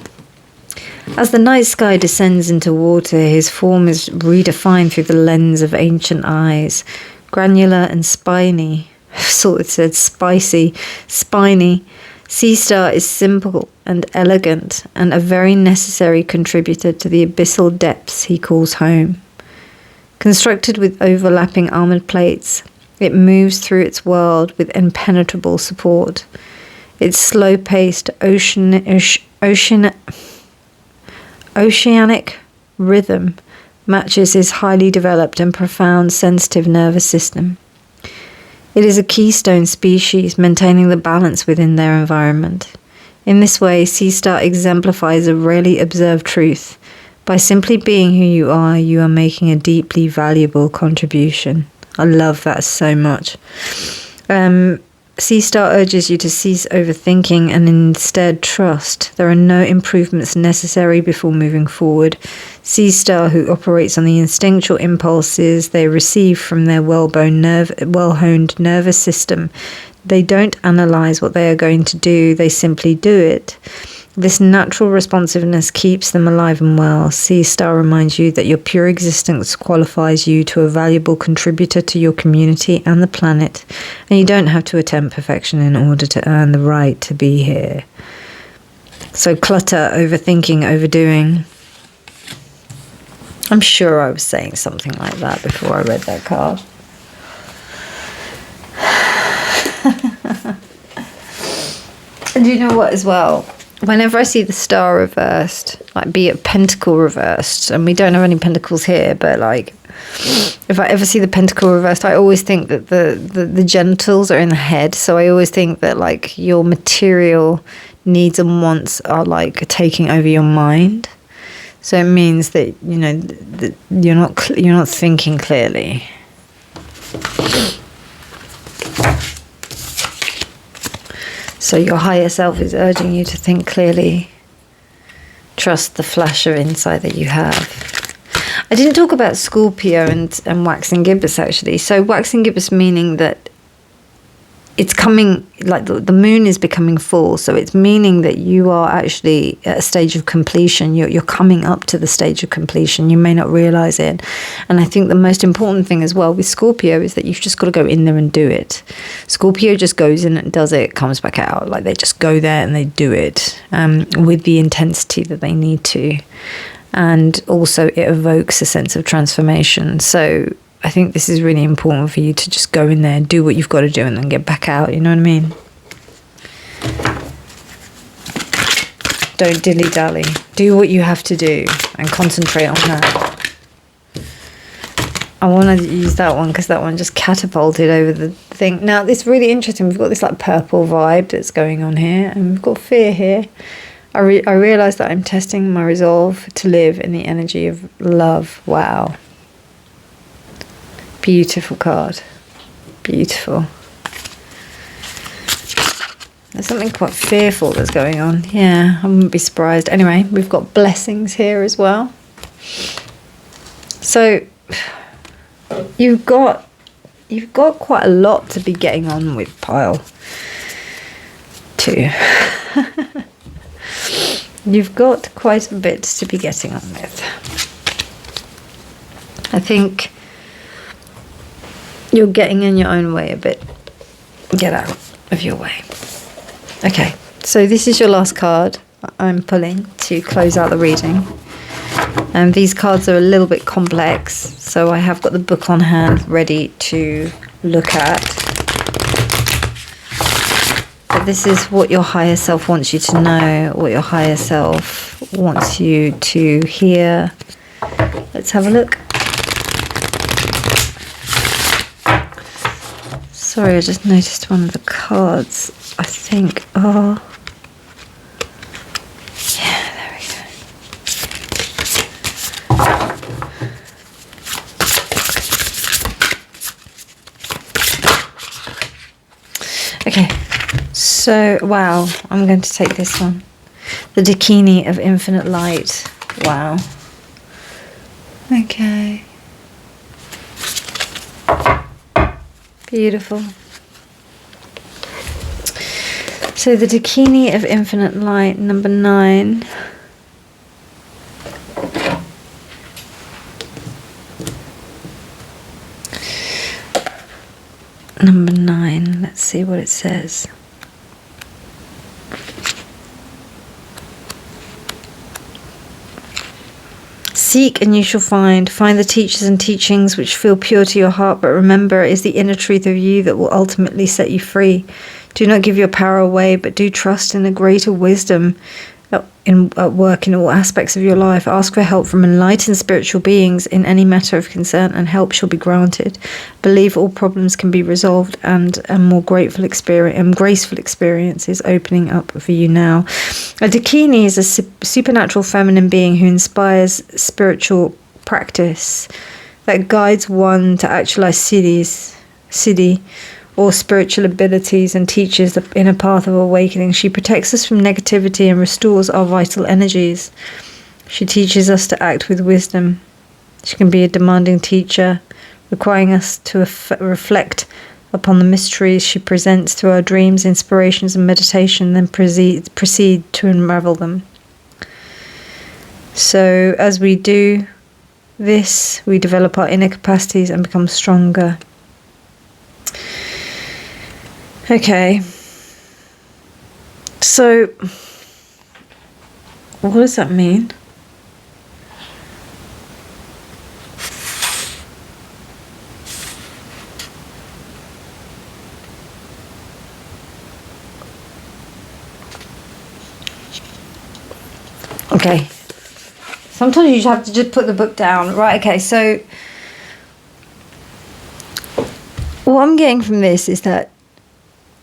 As the night sky descends into water, his form is redefined through the lens of ancient eyes, granular and spiny. I thought it said spicy, spiny. Sea Star is simple and elegant, and a very necessary contributor to the abyssal depths he calls home. Constructed with overlapping armoured plates, it moves through its world with impenetrable support. Its slow-paced oceanic rhythm matches his highly developed and profound sensitive nervous system. It is a keystone species, maintaining the balance within their environment. In this way, Sea Star exemplifies a rarely observed truth. By simply being who you are making a deeply valuable contribution. I love that so much. Sea Star urges you to cease overthinking and instead trust. There are no improvements necessary before moving forward. Sea Star, who operates on the instinctual impulses they receive from their well-honed nervous system. They don't analyze what they are going to do, they simply do it. This natural responsiveness keeps them alive and well. Sea Star reminds you that your pure existence qualifies you to a valuable contributor to your community and the planet, and you don't have to attempt perfection in order to earn the right to be here. So clutter, overthinking, overdoing. I'm sure I was saying something like that before I read that card. And you know what as well? Whenever I see the star reversed, like be it pentacle reversed, and we don't have any pentacles here, but like if I ever see the pentacle reversed, I always think that the genitals are in the head. So I always think that like your material needs and wants are like taking over your mind. So it means that, you know, that you're not thinking clearly. So your higher self is urging you to think clearly. Trust the flash of insight that you have. I didn't talk about Scorpio and waxing gibbous actually. So waxing gibbous meaning that it's coming, like the moon is becoming full, so it's meaning that you are actually at a stage of completion. You're coming up to the stage of completion. You may not realize it. And I think the most important thing as well with Scorpio is that you've just got to go in there and do it. Scorpio just goes in and does it, comes back out. Like they just go there and they do it with the intensity that they need to. And also it evokes a sense of transformation. So I think this is really important for you to just go in there, do what you've got to do, and then get back out. You know what I mean? Don't dilly-dally. Do what you have to do and concentrate on that. I want to use that one because that one just catapulted over the thing. Now, it's really interesting. We've got this like purple vibe that's going on here, and we've got fear here. I realise that I'm testing my resolve to live in the energy of love. Wow. Beautiful card. Beautiful. There's something quite fearful that's going on. Yeah, I wouldn't be surprised. Anyway, we've got blessings here as well. So you've got quite a lot to be getting on with, pile 2. You've got quite a bit to be getting on with. I think you're getting in your own way a bit. Get out of your way. Okay, so this is your last card I'm pulling to close out the reading. And these cards are a little bit complex, so I have got the book on hand ready to look at. But this is what your higher self wants you to know, what your higher self wants you to hear. Let's have a look. Sorry, I just noticed one of the cards. I think, oh, yeah, there we go. Okay, so, wow, I'm going to take this one. The Dakini of Infinite Light. Wow. Okay. Beautiful. So the Dakini of Infinite Light, number 9. Number 9, let's see what it says. Seek and you shall find. Find the teachers and teachings which feel pure to your heart, but remember it is the inner truth of you that will ultimately set you free. Do not give your power away, but do trust in a greater wisdom at work in all aspects of your life. Ask for help from enlightened spiritual beings in any matter of concern, and help shall be granted. Believe all problems can be resolved, and a more graceful experience is opening up for you now. A Dakini is a supernatural feminine being who inspires spiritual practice that guides one to actualize siddhi, or spiritual abilities, and teaches the inner path of awakening. She protects us from negativity and restores our vital energies. She teaches us to act with wisdom. She can be a demanding teacher, requiring us to reflect upon the mysteries she presents through our dreams, inspirations, and meditation, then proceed to unravel them. So as we do this, we develop our inner capacities and become stronger. Okay, so what does that mean? Okay, sometimes you have to just put the book down. Right, okay, so what I'm getting from this is that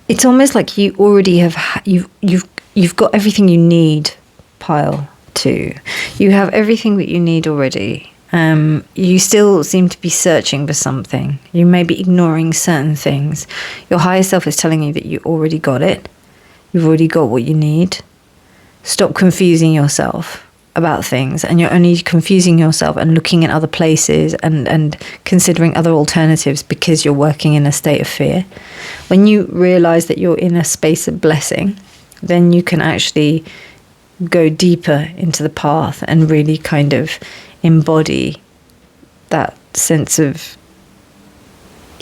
it's almost like you already have you've got everything you need, pile 2. You have everything that you need already. You still seem to be searching for something. You may be ignoring certain things. Your higher self is telling you that you already got it. You've already got what you need. Stop confusing yourself. about things, and you're only confusing yourself and looking in other places and considering other alternatives because you're working in a state of fear. When you realize that you're in a space of blessing, then you can actually go deeper into the path and really kind of embody that sense of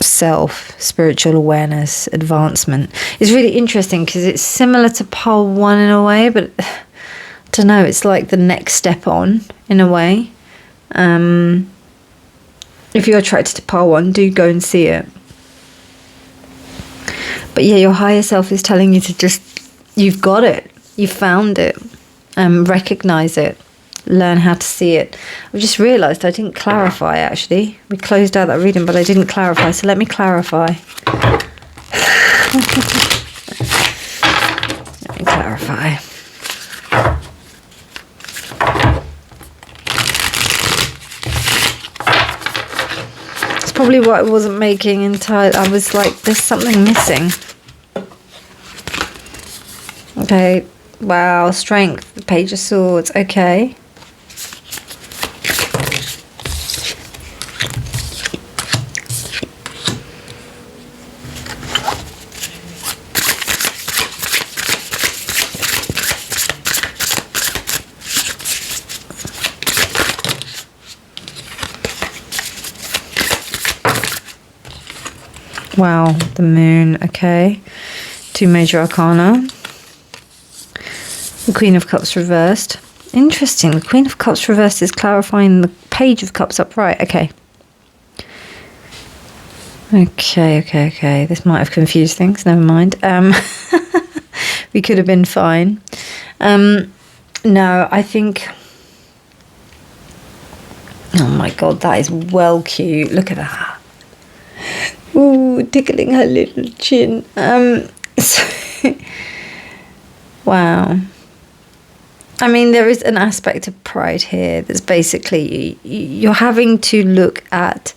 self, spiritual awareness, advancement. It's really interesting because it's similar to pile 1 in a way, but I don't know, it's like the next step on in a way. If you're attracted to pile 1, do go and see it. But yeah, your higher self is telling you to just, you've got it, you found it, recognize it, learn how to see it. I've just realised I didn't clarify, actually. We closed out that reading, but I didn't clarify, so let me clarify. Let me clarify. It's probably what I wasn't making entirely. I was like, there's something missing. Okay, wow, strength, Page of Swords, okay. Wow, the moon, okay. 2 major arcana. The Queen of Cups reversed. Interesting, the Queen of Cups reversed is clarifying the Page of Cups upright, okay. Okay. This might have confused things, never mind. We could have been fine. No, I think... Oh my god, that is well cute. Look at that. Ooh, tickling her little chin. Wow. I mean, there is an aspect of pride here that's basically you're having to look at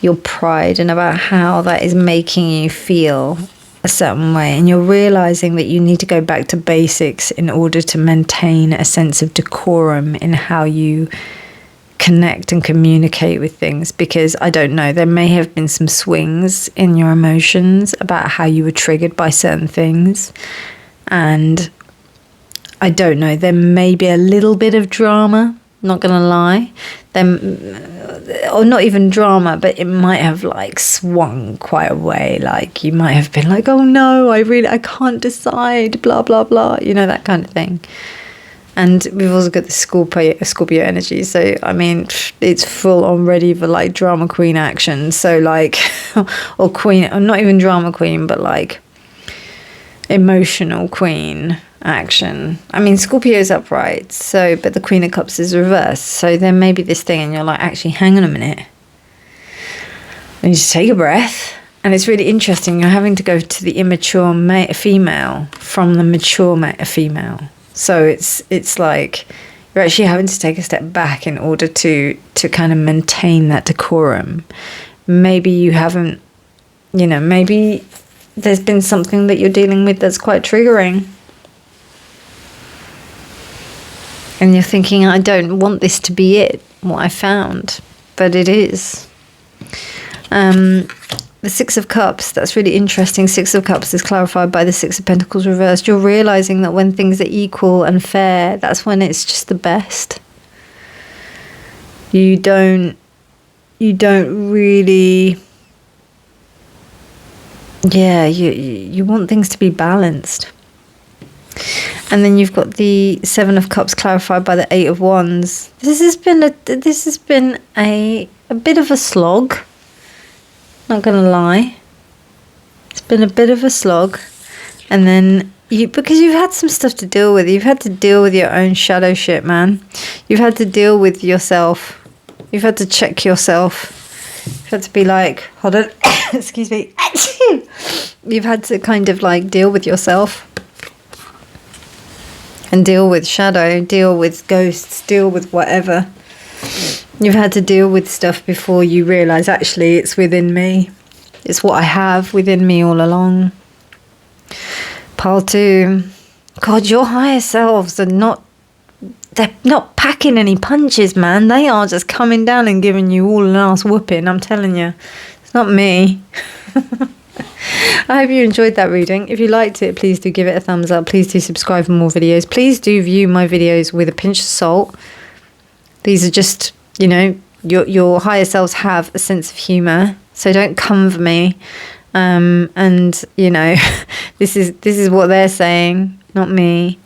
your pride and about how that is making you feel a certain way, and you're realizing that you need to go back to basics in order to maintain a sense of decorum in how you connect and communicate with things, because I don't know, there may have been some swings in your emotions about how you were triggered by certain things, and I don't know, there may be a little bit of drama, not gonna lie, or not even drama, but it might have like swung quite a way, like you might have been like, oh no, I can't decide, blah blah blah, you know, that kind of thing. And we've also got the Scorpio energy. So, I mean, it's full on ready for like drama queen action. So like, or queen, or not even drama queen, but like emotional queen action. I mean, Scorpio's upright. So, but the Queen of Cups is reversed. So there may be this thing and you're like, actually, hang on a minute. I need to take a breath. And it's really interesting. You're having to go to the immature female from the mature female. So it's like you're actually having to take a step back in order to kind of maintain that decorum. Maybe you haven't, you know, maybe there's been something that you're dealing with that's quite triggering. And you're thinking, I don't want this to be it, what I found. But it is. The Six of Cups, that's really interesting. Six of Cups is clarified by the Six of Pentacles reversed. You're realizing that when things are equal and fair, that's when it's just the best. You don't really, yeah, you want things to be balanced. And then you've got the Seven of Cups clarified by the Eight of Wands. This has been a bit of a slog. Not gonna lie, it's been a bit of a slog. And then because you've had some stuff to deal with. You've had to deal with your own shadow shit, man. You've had to deal with yourself. You've had to check yourself. You've had to be like, hold on, excuse me. You've had to kind of like deal with yourself and deal with shadow, deal with ghosts, deal with whatever. You've had to deal with stuff before you realise, actually, it's within me. It's what I have within me all along. Pile 2. God, your higher selves are not they're not packing any punches, man. They are just coming down and giving you all an ass whooping. I'm telling you, it's not me. I hope you enjoyed that reading. If you liked it, please do give it a thumbs up. Please do subscribe for more videos. Please do view my videos with a pinch of salt. These are just, you know, your higher selves have a sense of humour, so don't come for me. And you know, this is what they're saying, not me.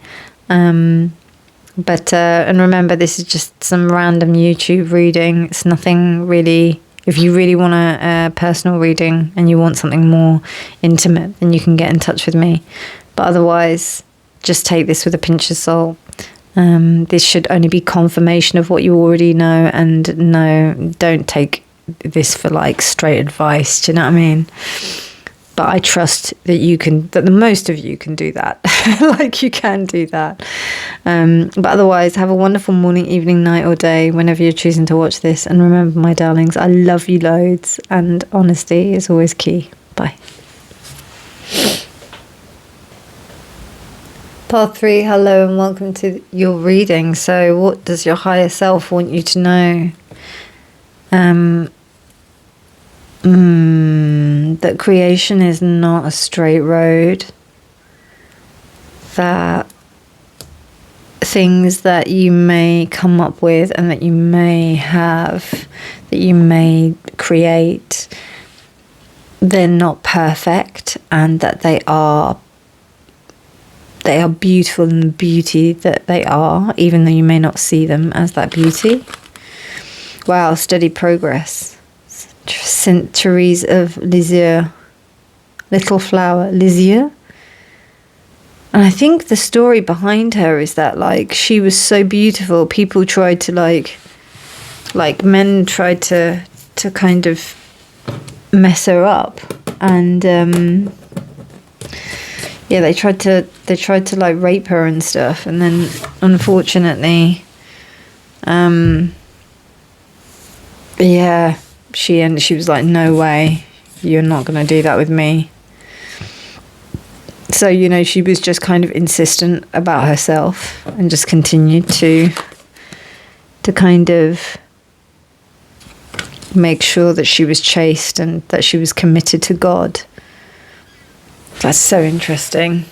But and remember, this is just some random YouTube reading. It's nothing really. If you really want a personal reading and you want something more intimate, then you can get in touch with me. But otherwise, just take this with a pinch of salt. This should only be confirmation of what you already know, and no, don't take this for like straight advice. Do you know what I mean? But I trust that that the most of you can do that. Like, you can do that. But otherwise, have a wonderful morning, evening, night, or day, whenever you're choosing to watch this. And remember, my darlings, I love you loads, and honesty is always key. Bye. Part 3, hello and welcome to your reading. So what does your higher self want you to know? That creation is not a straight road. That things that you may come up with and that you may have, that you may create, they're not perfect, and that they are beautiful in the beauty that they are, even though you may not see them as that beauty. Wow, steady progress. Centuries of Lisieux. Little flower, Lisieux. And I think the story behind her is that, like, she was so beautiful, people tried to like men tried to kind of mess her up, and yeah, they tried to like rape her and stuff, and then unfortunately yeah, she was like, no way, you're not gonna do that with me. So, you know, she was just kind of insistent about herself and just continued to kind of make sure that she was chaste and that she was committed to God. That's so interesting.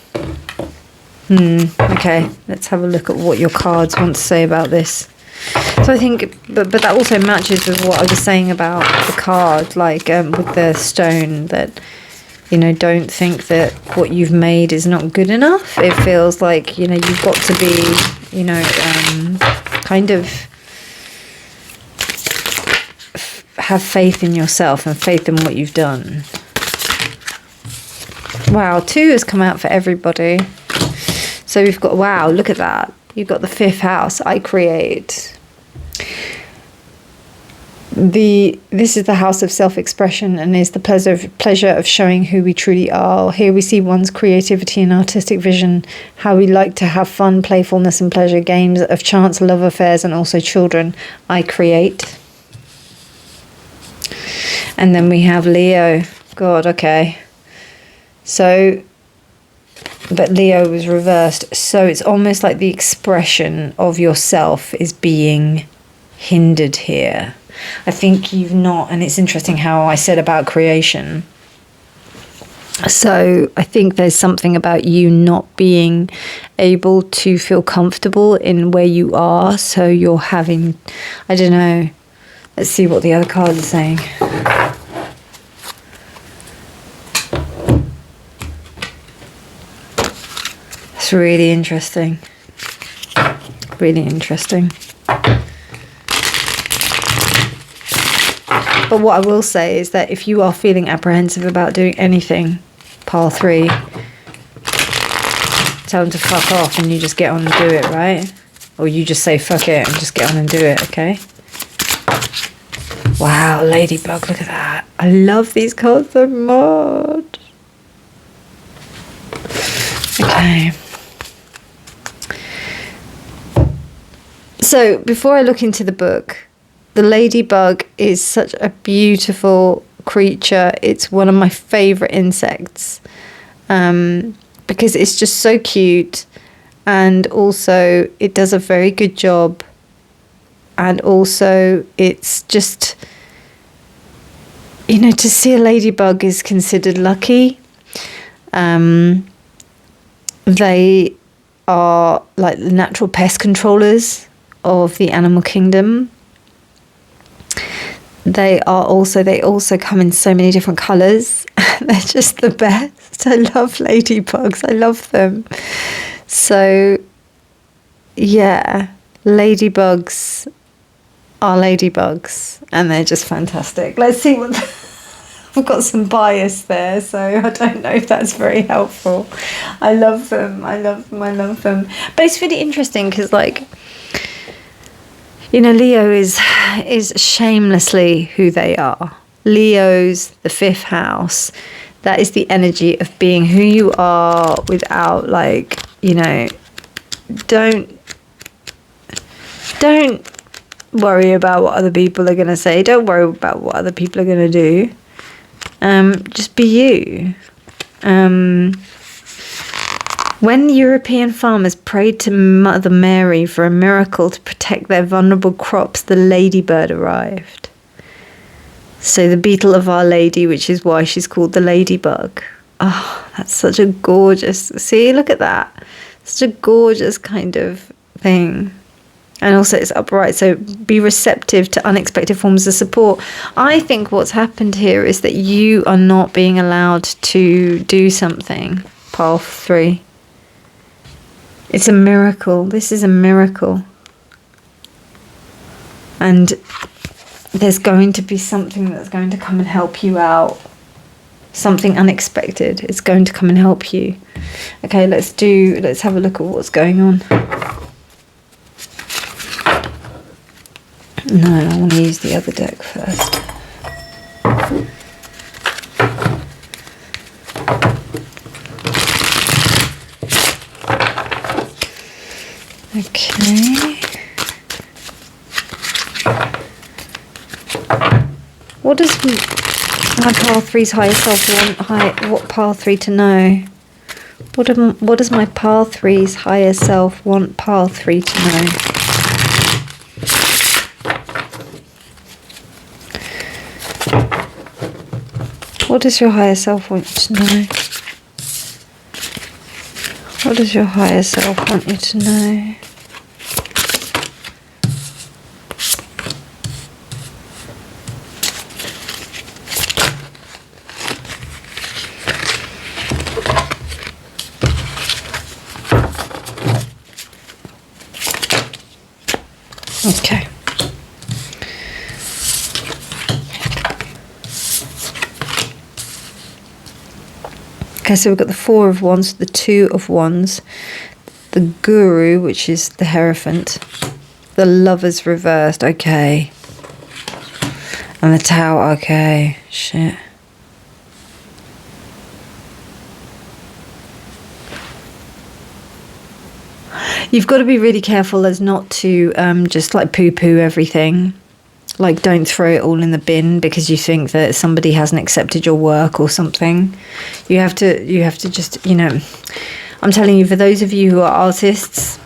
Okay, let's have a look at what your cards want to say about this. So I think, but that also matches with what I was saying about the card, like with the stone, that, you know, don't think that what you've made is not good enough. It feels like, you know, you've got to be, you know, kind of have faith in yourself and faith in what you've done. Wow, 2 has come out for everybody. So we've got, wow, look at that. You've got the 5th house, I create. This is the house of self-expression and is the pleasure of showing who we truly are. Here we see one's creativity and artistic vision, how we like to have fun, playfulness and pleasure, games of chance, love affairs, and also children. I create. And then we have Leo. God, okay. So, but Leo was reversed. So it's almost like the expression of yourself is being hindered here. I think you've not, and it's interesting how I said about creation. So I think there's something about you not being able to feel comfortable in where you are. So you're having, I don't know, let's see what the other card is saying. It's really interesting. Really interesting. But what I will say is that if you are feeling apprehensive about doing anything, pile 3, tell them to fuck off and you just get on and do it, right? Or you just say fuck it and just get on and do it, okay? Wow, Ladybug, look at that. I love these cards so much. Okay. So, before I look into the book, the ladybug is such a beautiful creature. It's one of my favourite insects because it's just so cute and also it does a very good job, and also it's just, you know, to see a ladybug is considered lucky. They are like the natural pest controllers of the animal kingdom. They also come in so many different colours. They're just the best. I love ladybugs. I love them. So yeah, ladybugs are ladybugs, and they're just fantastic. Let's see what I've got some bias there, so I don't know if that's very helpful. I love them. I love them. But it's really interesting because, like, you know, Leo is shamelessly who they are. Leo's the 5th house. That is the energy of being who you are without, like, you know, don't worry about what other people are going to say. Don't worry about what other people are going to do. Just be you. When European farmers prayed to Mother Mary for a miracle to protect their vulnerable crops, the ladybird arrived. So the beetle of Our Lady, which is why she's called the ladybug. Oh, that's such a gorgeous... See, look at that. Such a gorgeous kind of thing. And also it's upright, so be receptive to unexpected forms of support. I think what's happened here is that you are not being allowed to do something. Path 3. It's a miracle. This is a miracle. And there's going to be something that's going to come and help you out. Something unexpected. It's going to come and help you. Okay, let's have a look at what's going on. No, I want to use the other deck first. Okay. What does my path 3's higher self want? What path 3 to know? What does my path 3's higher self want path 3 to know? What does your higher self want to know? What does your higher self want you to know? Okay. Okay, so we've got the 4 of Wands, the 2 of Wands, the Guru, which is the Hierophant, the Lovers reversed, okay, and the Tower, okay, shit. You've got to be really careful as not to just like poo-poo everything. Like, don't throw it all in the bin because you think that somebody hasn't accepted your work or something. You have to just, you know, I'm telling you, for those of you who are artists,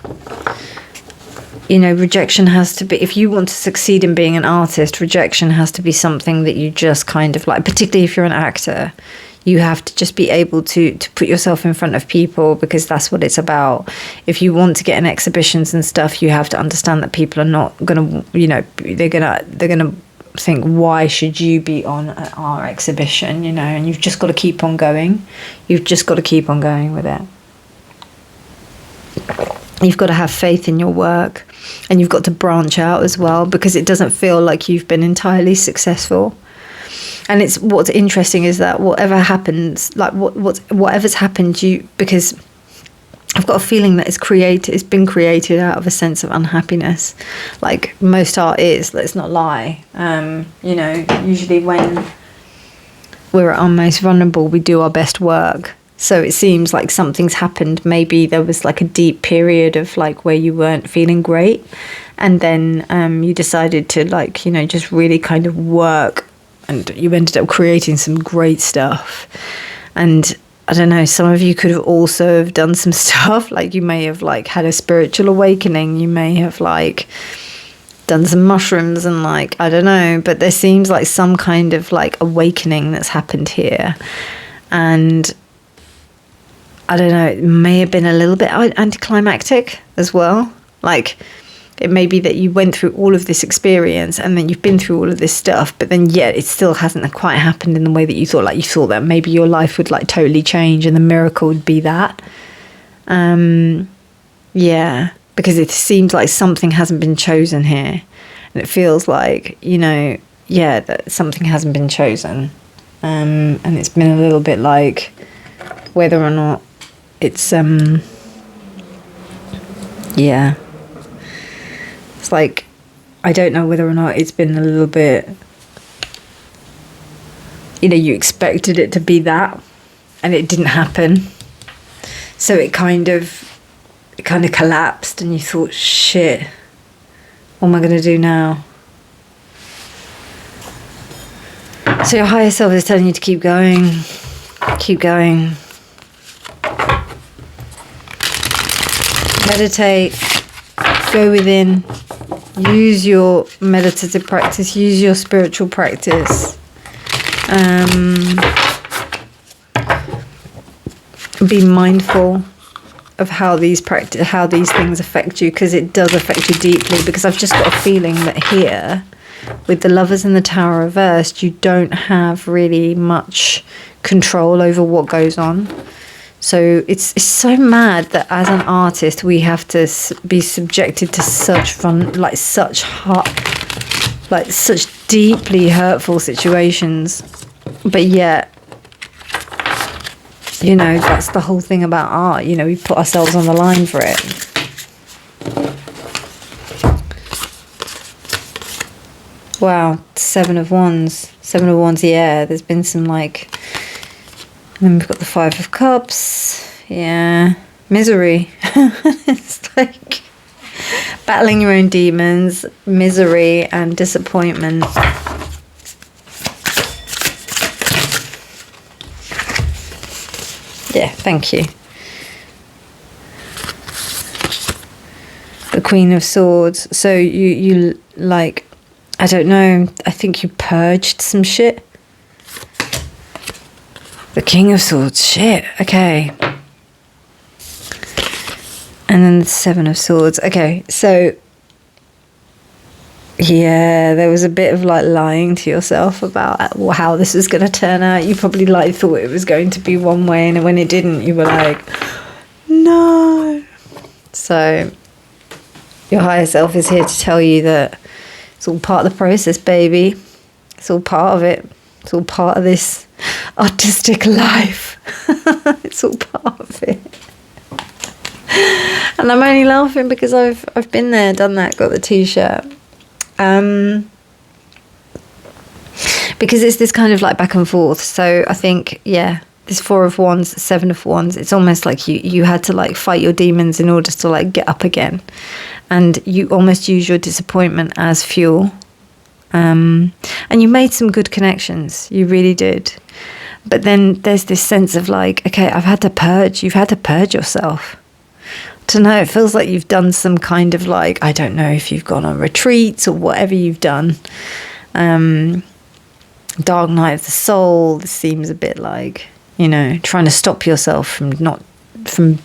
you know, rejection has to be, if you want to succeed in being an artist, rejection has to be something that you just kind of like, particularly if you're an actor, you have to just be able to put yourself in front of people because that's what it's about. If you want to get in exhibitions and stuff, you have to understand that people are not going to, you know, they're going to think, why should you be on our exhibition, you know, and you've just got to keep on going. You've just got to keep on going with it. You've got to have faith in your work, and you've got to branch out as well because it doesn't feel like you've been entirely successful. And it's what's interesting is that whatever happens, like whatever's happened, because I've got a feeling that it's been created out of a sense of unhappiness, like most art is. Let's not lie. You know, usually when we're at our most vulnerable, we do our best work. So it seems like something's happened. Maybe there was like a deep period of like where you weren't feeling great, and then you decided to, like, you know, just really kind of work. And you ended up creating some great stuff. And I don't know, some of you could have also have done some stuff, like you may have like had a spiritual awakening, you may have like done some mushrooms and like, I don't know, but there seems like some kind of like awakening that's happened here. And I don't know, it may have been a little bit anticlimactic as well. Like, it may be that you went through all of this experience and then you've been through all of this stuff, but then yet it still hasn't quite happened in the way that you thought. Like, you thought that maybe your life would like totally change and the miracle would be that. Yeah, because it seems like something hasn't been chosen here. And it feels like, you know, yeah, that something hasn't been chosen. And it's been a little bit like whether or not it's, yeah. It's like, I don't know whether or not it's been a little bit, you know, you expected it to be that and it didn't happen. So it kind of collapsed and you thought, shit, what am I going to do now? So your higher self is telling you to keep going, keep going. Meditate, go within. Use your meditative practice, use your spiritual practice. Be mindful of how these things affect you, because it does affect you deeply. Because I've just got a feeling that here, with the Lovers in the Tower reversed, you don't have really much control over what goes on. So it's so mad that as an artist we have to be subjected to such such deeply hurtful situations, but yet, you know, that's the whole thing about art. You know, we put ourselves on the line for it. Wow, Seven of Wands. Seven of Wands, yeah, there's been some like... And then we've got the Five of Cups. Yeah. Misery. It's like battling your own demons, misery and disappointment. Yeah, thank you. The Queen of Swords. So you like, I don't know, I think you purged some shit. The King of Swords, shit, okay. And then the Seven of Swords. Okay, so yeah, there was a bit of like lying to yourself about how this was going to turn out. You probably like thought it was going to be one way, and when it didn't, you were like, no. So your higher self is here to tell you that it's all part of the process, baby. It's all part of it. It's all part of this artistic life. It's all part of it. And I'm only laughing because I've been there, done that, got the t-shirt. Because it's this kind of like back and forth. So I think, yeah, this Four of Wands, Seven of Wands, it's almost like you had to like fight your demons in order to like get up again. And you almost use your disappointment as fuel. And you made some good connections. You really did. But then there's this sense of like, okay, I've had to purge. You've had to purge yourself. To know, it feels like you've done some kind of like, I don't know if you've gone on retreats or whatever you've done. Dark night of the soul. This seems a bit like, you know, trying to stop yourself from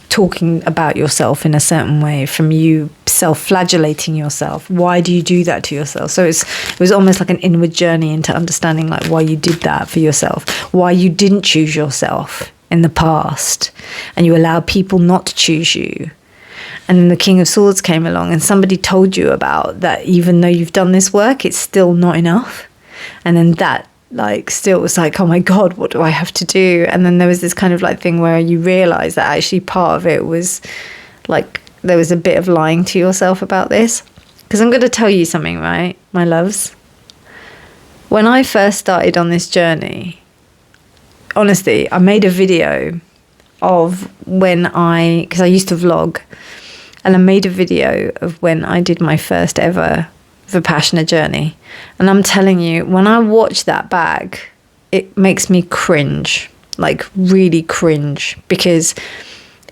talking about yourself in a certain way, from you self-flagellating yourself. Why do you do that to yourself? So it was almost like an inward journey into understanding like why you did that for yourself, why you didn't choose yourself in the past and you allowed people not to choose you. And then the King of Swords came along and somebody told you about that, even though you've done this work, it's still not enough. And then that like still was like, oh my God, what do I have to do? And then there was this kind of like thing where you realize that actually part of it was like there was a bit of lying to yourself about this. Because I'm going to tell you something, right, my loves? When I first started on this journey, honestly, I made a video of because I used to vlog, and I made a video of when I did my first ever Vipassana journey. And I'm telling you, when I watch that back, it makes me cringe. like really cringe, because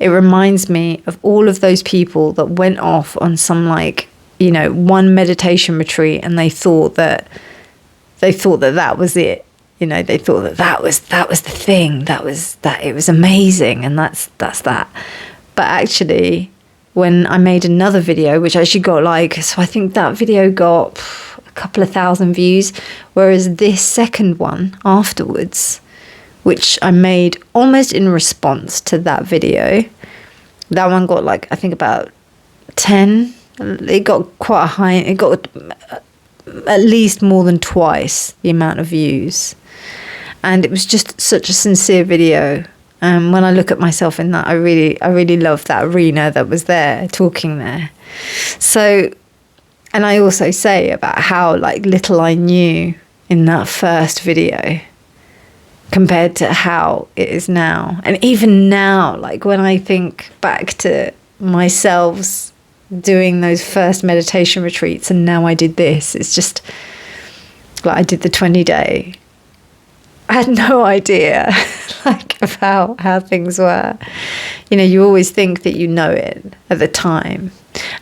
it reminds me of all of those people that went off on some, like, you know, one meditation retreat, and they thought that that was it. You know, they thought that was the thing, that it was amazing, and that's that. But actually, when I made another video, which actually got like, so I think that video got a couple of thousand views, whereas this second one afterwards, which I made almost in response to that video, that one got like, I think about 10. It got quite a high, it got at least more than twice the amount of views. And it was just such a sincere video. When I look at myself in that, I really love that Reena that was there talking there. So, and I also say about how like little I knew in that first video compared to how it is now. And even now, like when I think back to myself doing those first meditation retreats, and now I did this, it's just like I did the 20-day. I had no idea like of how things were. You know, you always think that you know it at the time,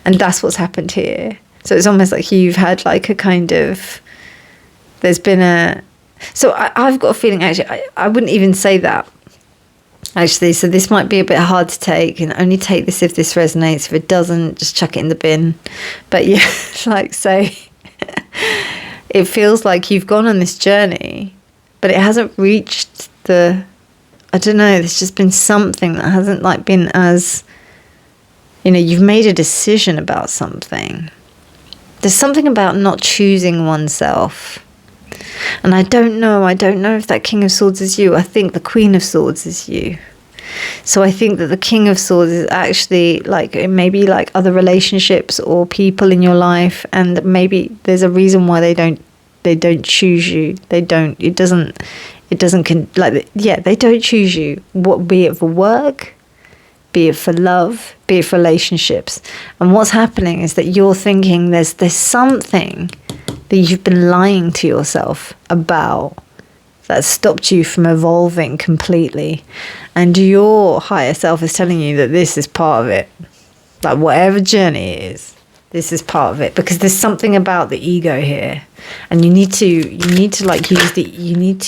and that's what's happened here. So it's almost like you've had like a kind of, there's been a, so I've got a feeling, actually, I wouldn't even say that actually, so this might be a bit hard to take, and only take this if this resonates. If it doesn't, just chuck it in the bin. But yeah, like say it feels like you've gone on this journey, but it hasn't reached the, I don't know, there's just been something that hasn't like been as, you know, you've made a decision about something. There's something about not choosing oneself. And I don't know if that King of Swords is you. I think the Queen of Swords is you. So I think that the King of Swords is actually like, it may be like other relationships or people in your life, and maybe there's a reason why they don't choose you. They don't choose you. What, be it for work, be it for love, be it for relationships. And what's happening is that you're thinking there's something that you've been lying to yourself about that stopped you from evolving completely. And your higher self is telling you that this is part of it. Like whatever journey it is, this is part of it, because there's something about the ego here, and you need to like use the, you need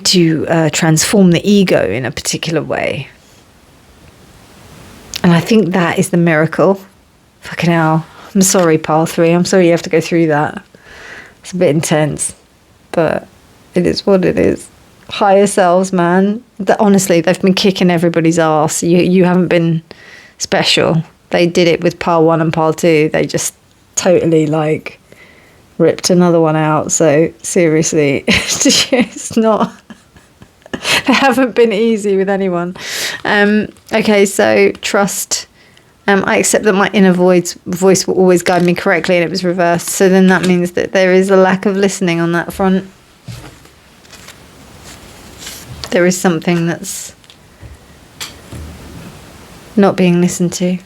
to transform the ego in a particular way. And I think that is the miracle. Fucking hell. I'm sorry, pile 3. I'm sorry you have to go through that. It's a bit intense, but it is what it is. Higher selves, man. Honestly, they've been kicking everybody's ass. You haven't been special. They did it with pile 1 and pile 2. They just totally like ripped another one out. So seriously, it's not. They haven't been easy with anyone. Okay, so trust. I accept that my inner voice will always guide me correctly, and it was reversed. So then that means that there is a lack of listening on that front. There is something that's not being listened to.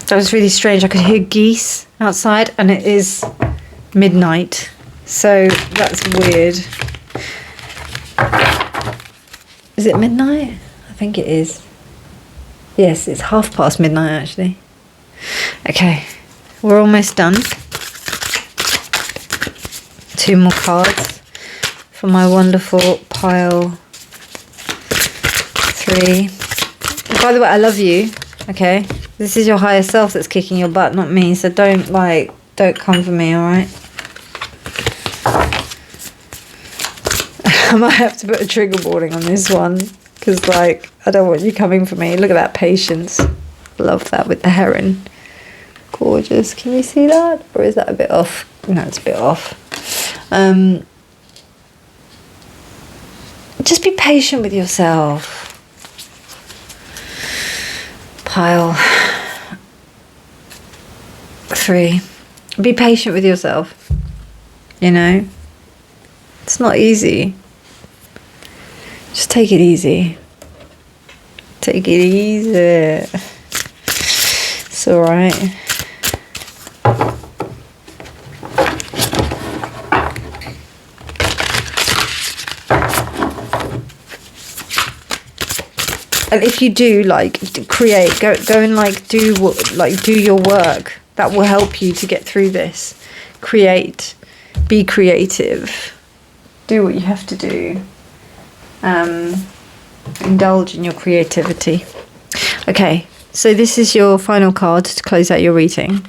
That was really strange. I could hear geese outside, and it is midnight. So that's weird. Is it midnight? I think it is. Yes, it's midnight midnight actually. Okay, we're almost done. 2 more cards for my wonderful pile 3. By the way, I love you. Okay, this is your higher self that's kicking your butt, not me. So don't come for me, all right? I might have to put a trigger warning on this one, because like I don't want you coming for me. Look at that patience. Love that with the heron. Gorgeous. Can you see that? Or is that a bit off? No, it's a bit off. Just be patient with yourself. Pile 3. Be patient with yourself. You know? It's not easy. Just take it easy. Take it easy. It's alright. And if you do like create, go and like do your work. That will help you to get through this. Create, be creative, do what you have to do. Indulge in your creativity. Okay, so this is your final card to close out your reading.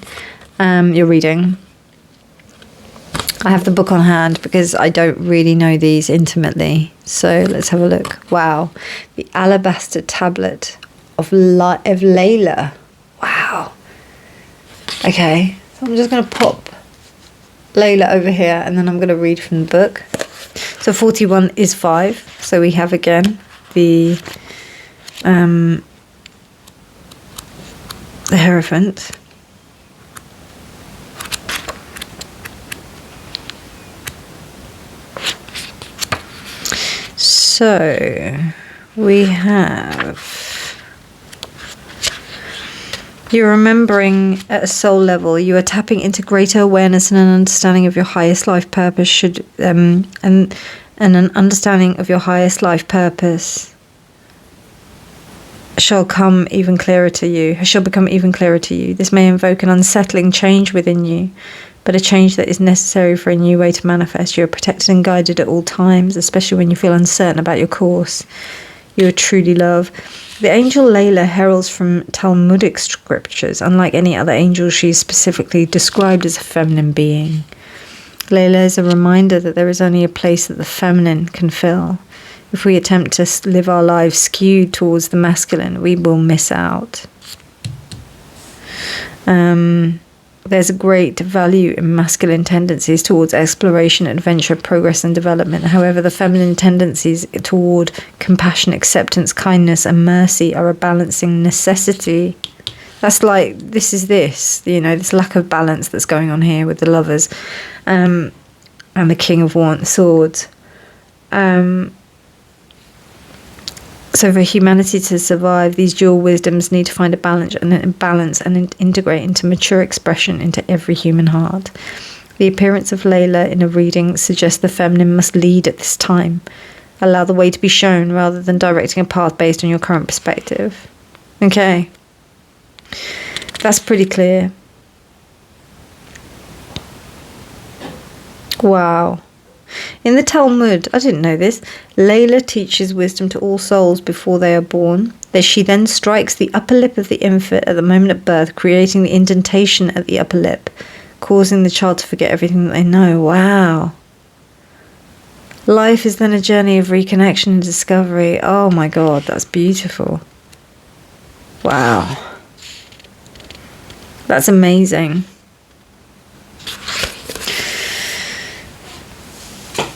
I have the book on hand because I don't really know these intimately. So let's have a look. Wow. The Alabaster Tablet of Layla. Wow. Okay. So I'm just going to pop Layla over here and then I'm going to read from the book. So 41 is 5. So we have again the Hierophant. So we have, you're remembering at a soul level, you are tapping into greater awareness and an understanding of your highest life purpose and an understanding of your highest life purpose shall become even clearer to you. This may invoke an unsettling change within you, but a change that is necessary for a new way to manifest. You are protected and guided at all times, especially when you feel uncertain about your course. You are truly loved. The angel Layla heralds from Talmudic scriptures. Unlike any other angel, she is specifically described as a feminine being. Layla is a reminder that there is only a place that the feminine can fill. If we attempt to live our lives skewed towards the masculine, we will miss out. There's a great value in masculine tendencies towards exploration, adventure, progress and development. However, the feminine tendencies toward compassion, acceptance, kindness and mercy are a balancing necessity. That's like, this, this lack of balance that's going on here with the Lovers and the King of Swords. So for humanity to survive, these dual wisdoms need to find a balance and integrate into mature expression into every human heart. The appearance of Layla in a reading suggests the feminine must lead at this time. Allow the way to be shown rather than directing a path based on your current perspective. Okay. That's pretty clear. Wow. In the Talmud, I didn't know this, Layla teaches wisdom to all souls before they are born. She then strikes the upper lip of the infant at the moment of birth, creating the indentation at the upper lip, causing the child to forget everything that they know. Wow. Life is then a journey of reconnection and discovery. Oh my God, that's beautiful. Wow. That's amazing.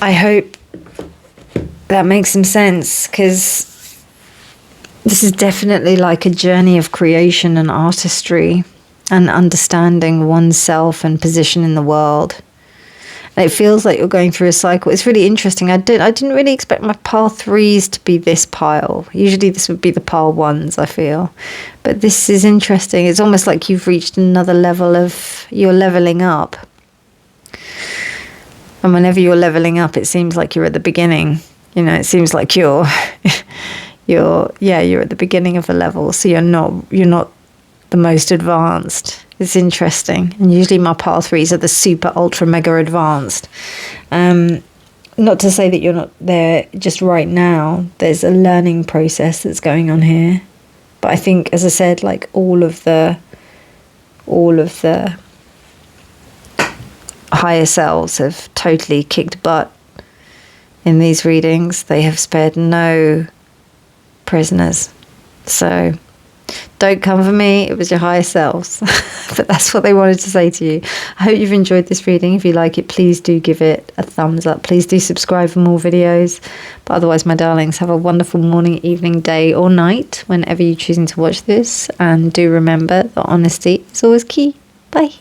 I hope that makes some sense, because this is definitely like a journey of creation and artistry and understanding oneself and position in the world. And it feels like you're going through a cycle. It's really interesting. I didn't really expect my pile 3s to be this pile. Usually this would be the pile 1s, I feel. But this is interesting. It's almost like you've reached another level of, you're leveling up. And whenever you're leveling up, it seems like you're at the beginning. It seems like you're at the beginning of the level. So you're not the most advanced. It's interesting. And usually my pile 3s are the super ultra mega advanced. Not to say that you're not there just right now. There's a learning process that's going on here. But I think, as I said, like all of the higher selves have totally kicked butt in these readings. They have spared no prisoners. So don't come for me, it was your higher selves. But that's what they wanted to say to you. I hope you've enjoyed this reading. If you like it, please do give it a thumbs up. Please do subscribe for more videos. But otherwise, my darlings, have a wonderful morning, evening, day or night whenever you're choosing to watch this. And do remember that honesty is always key. Bye.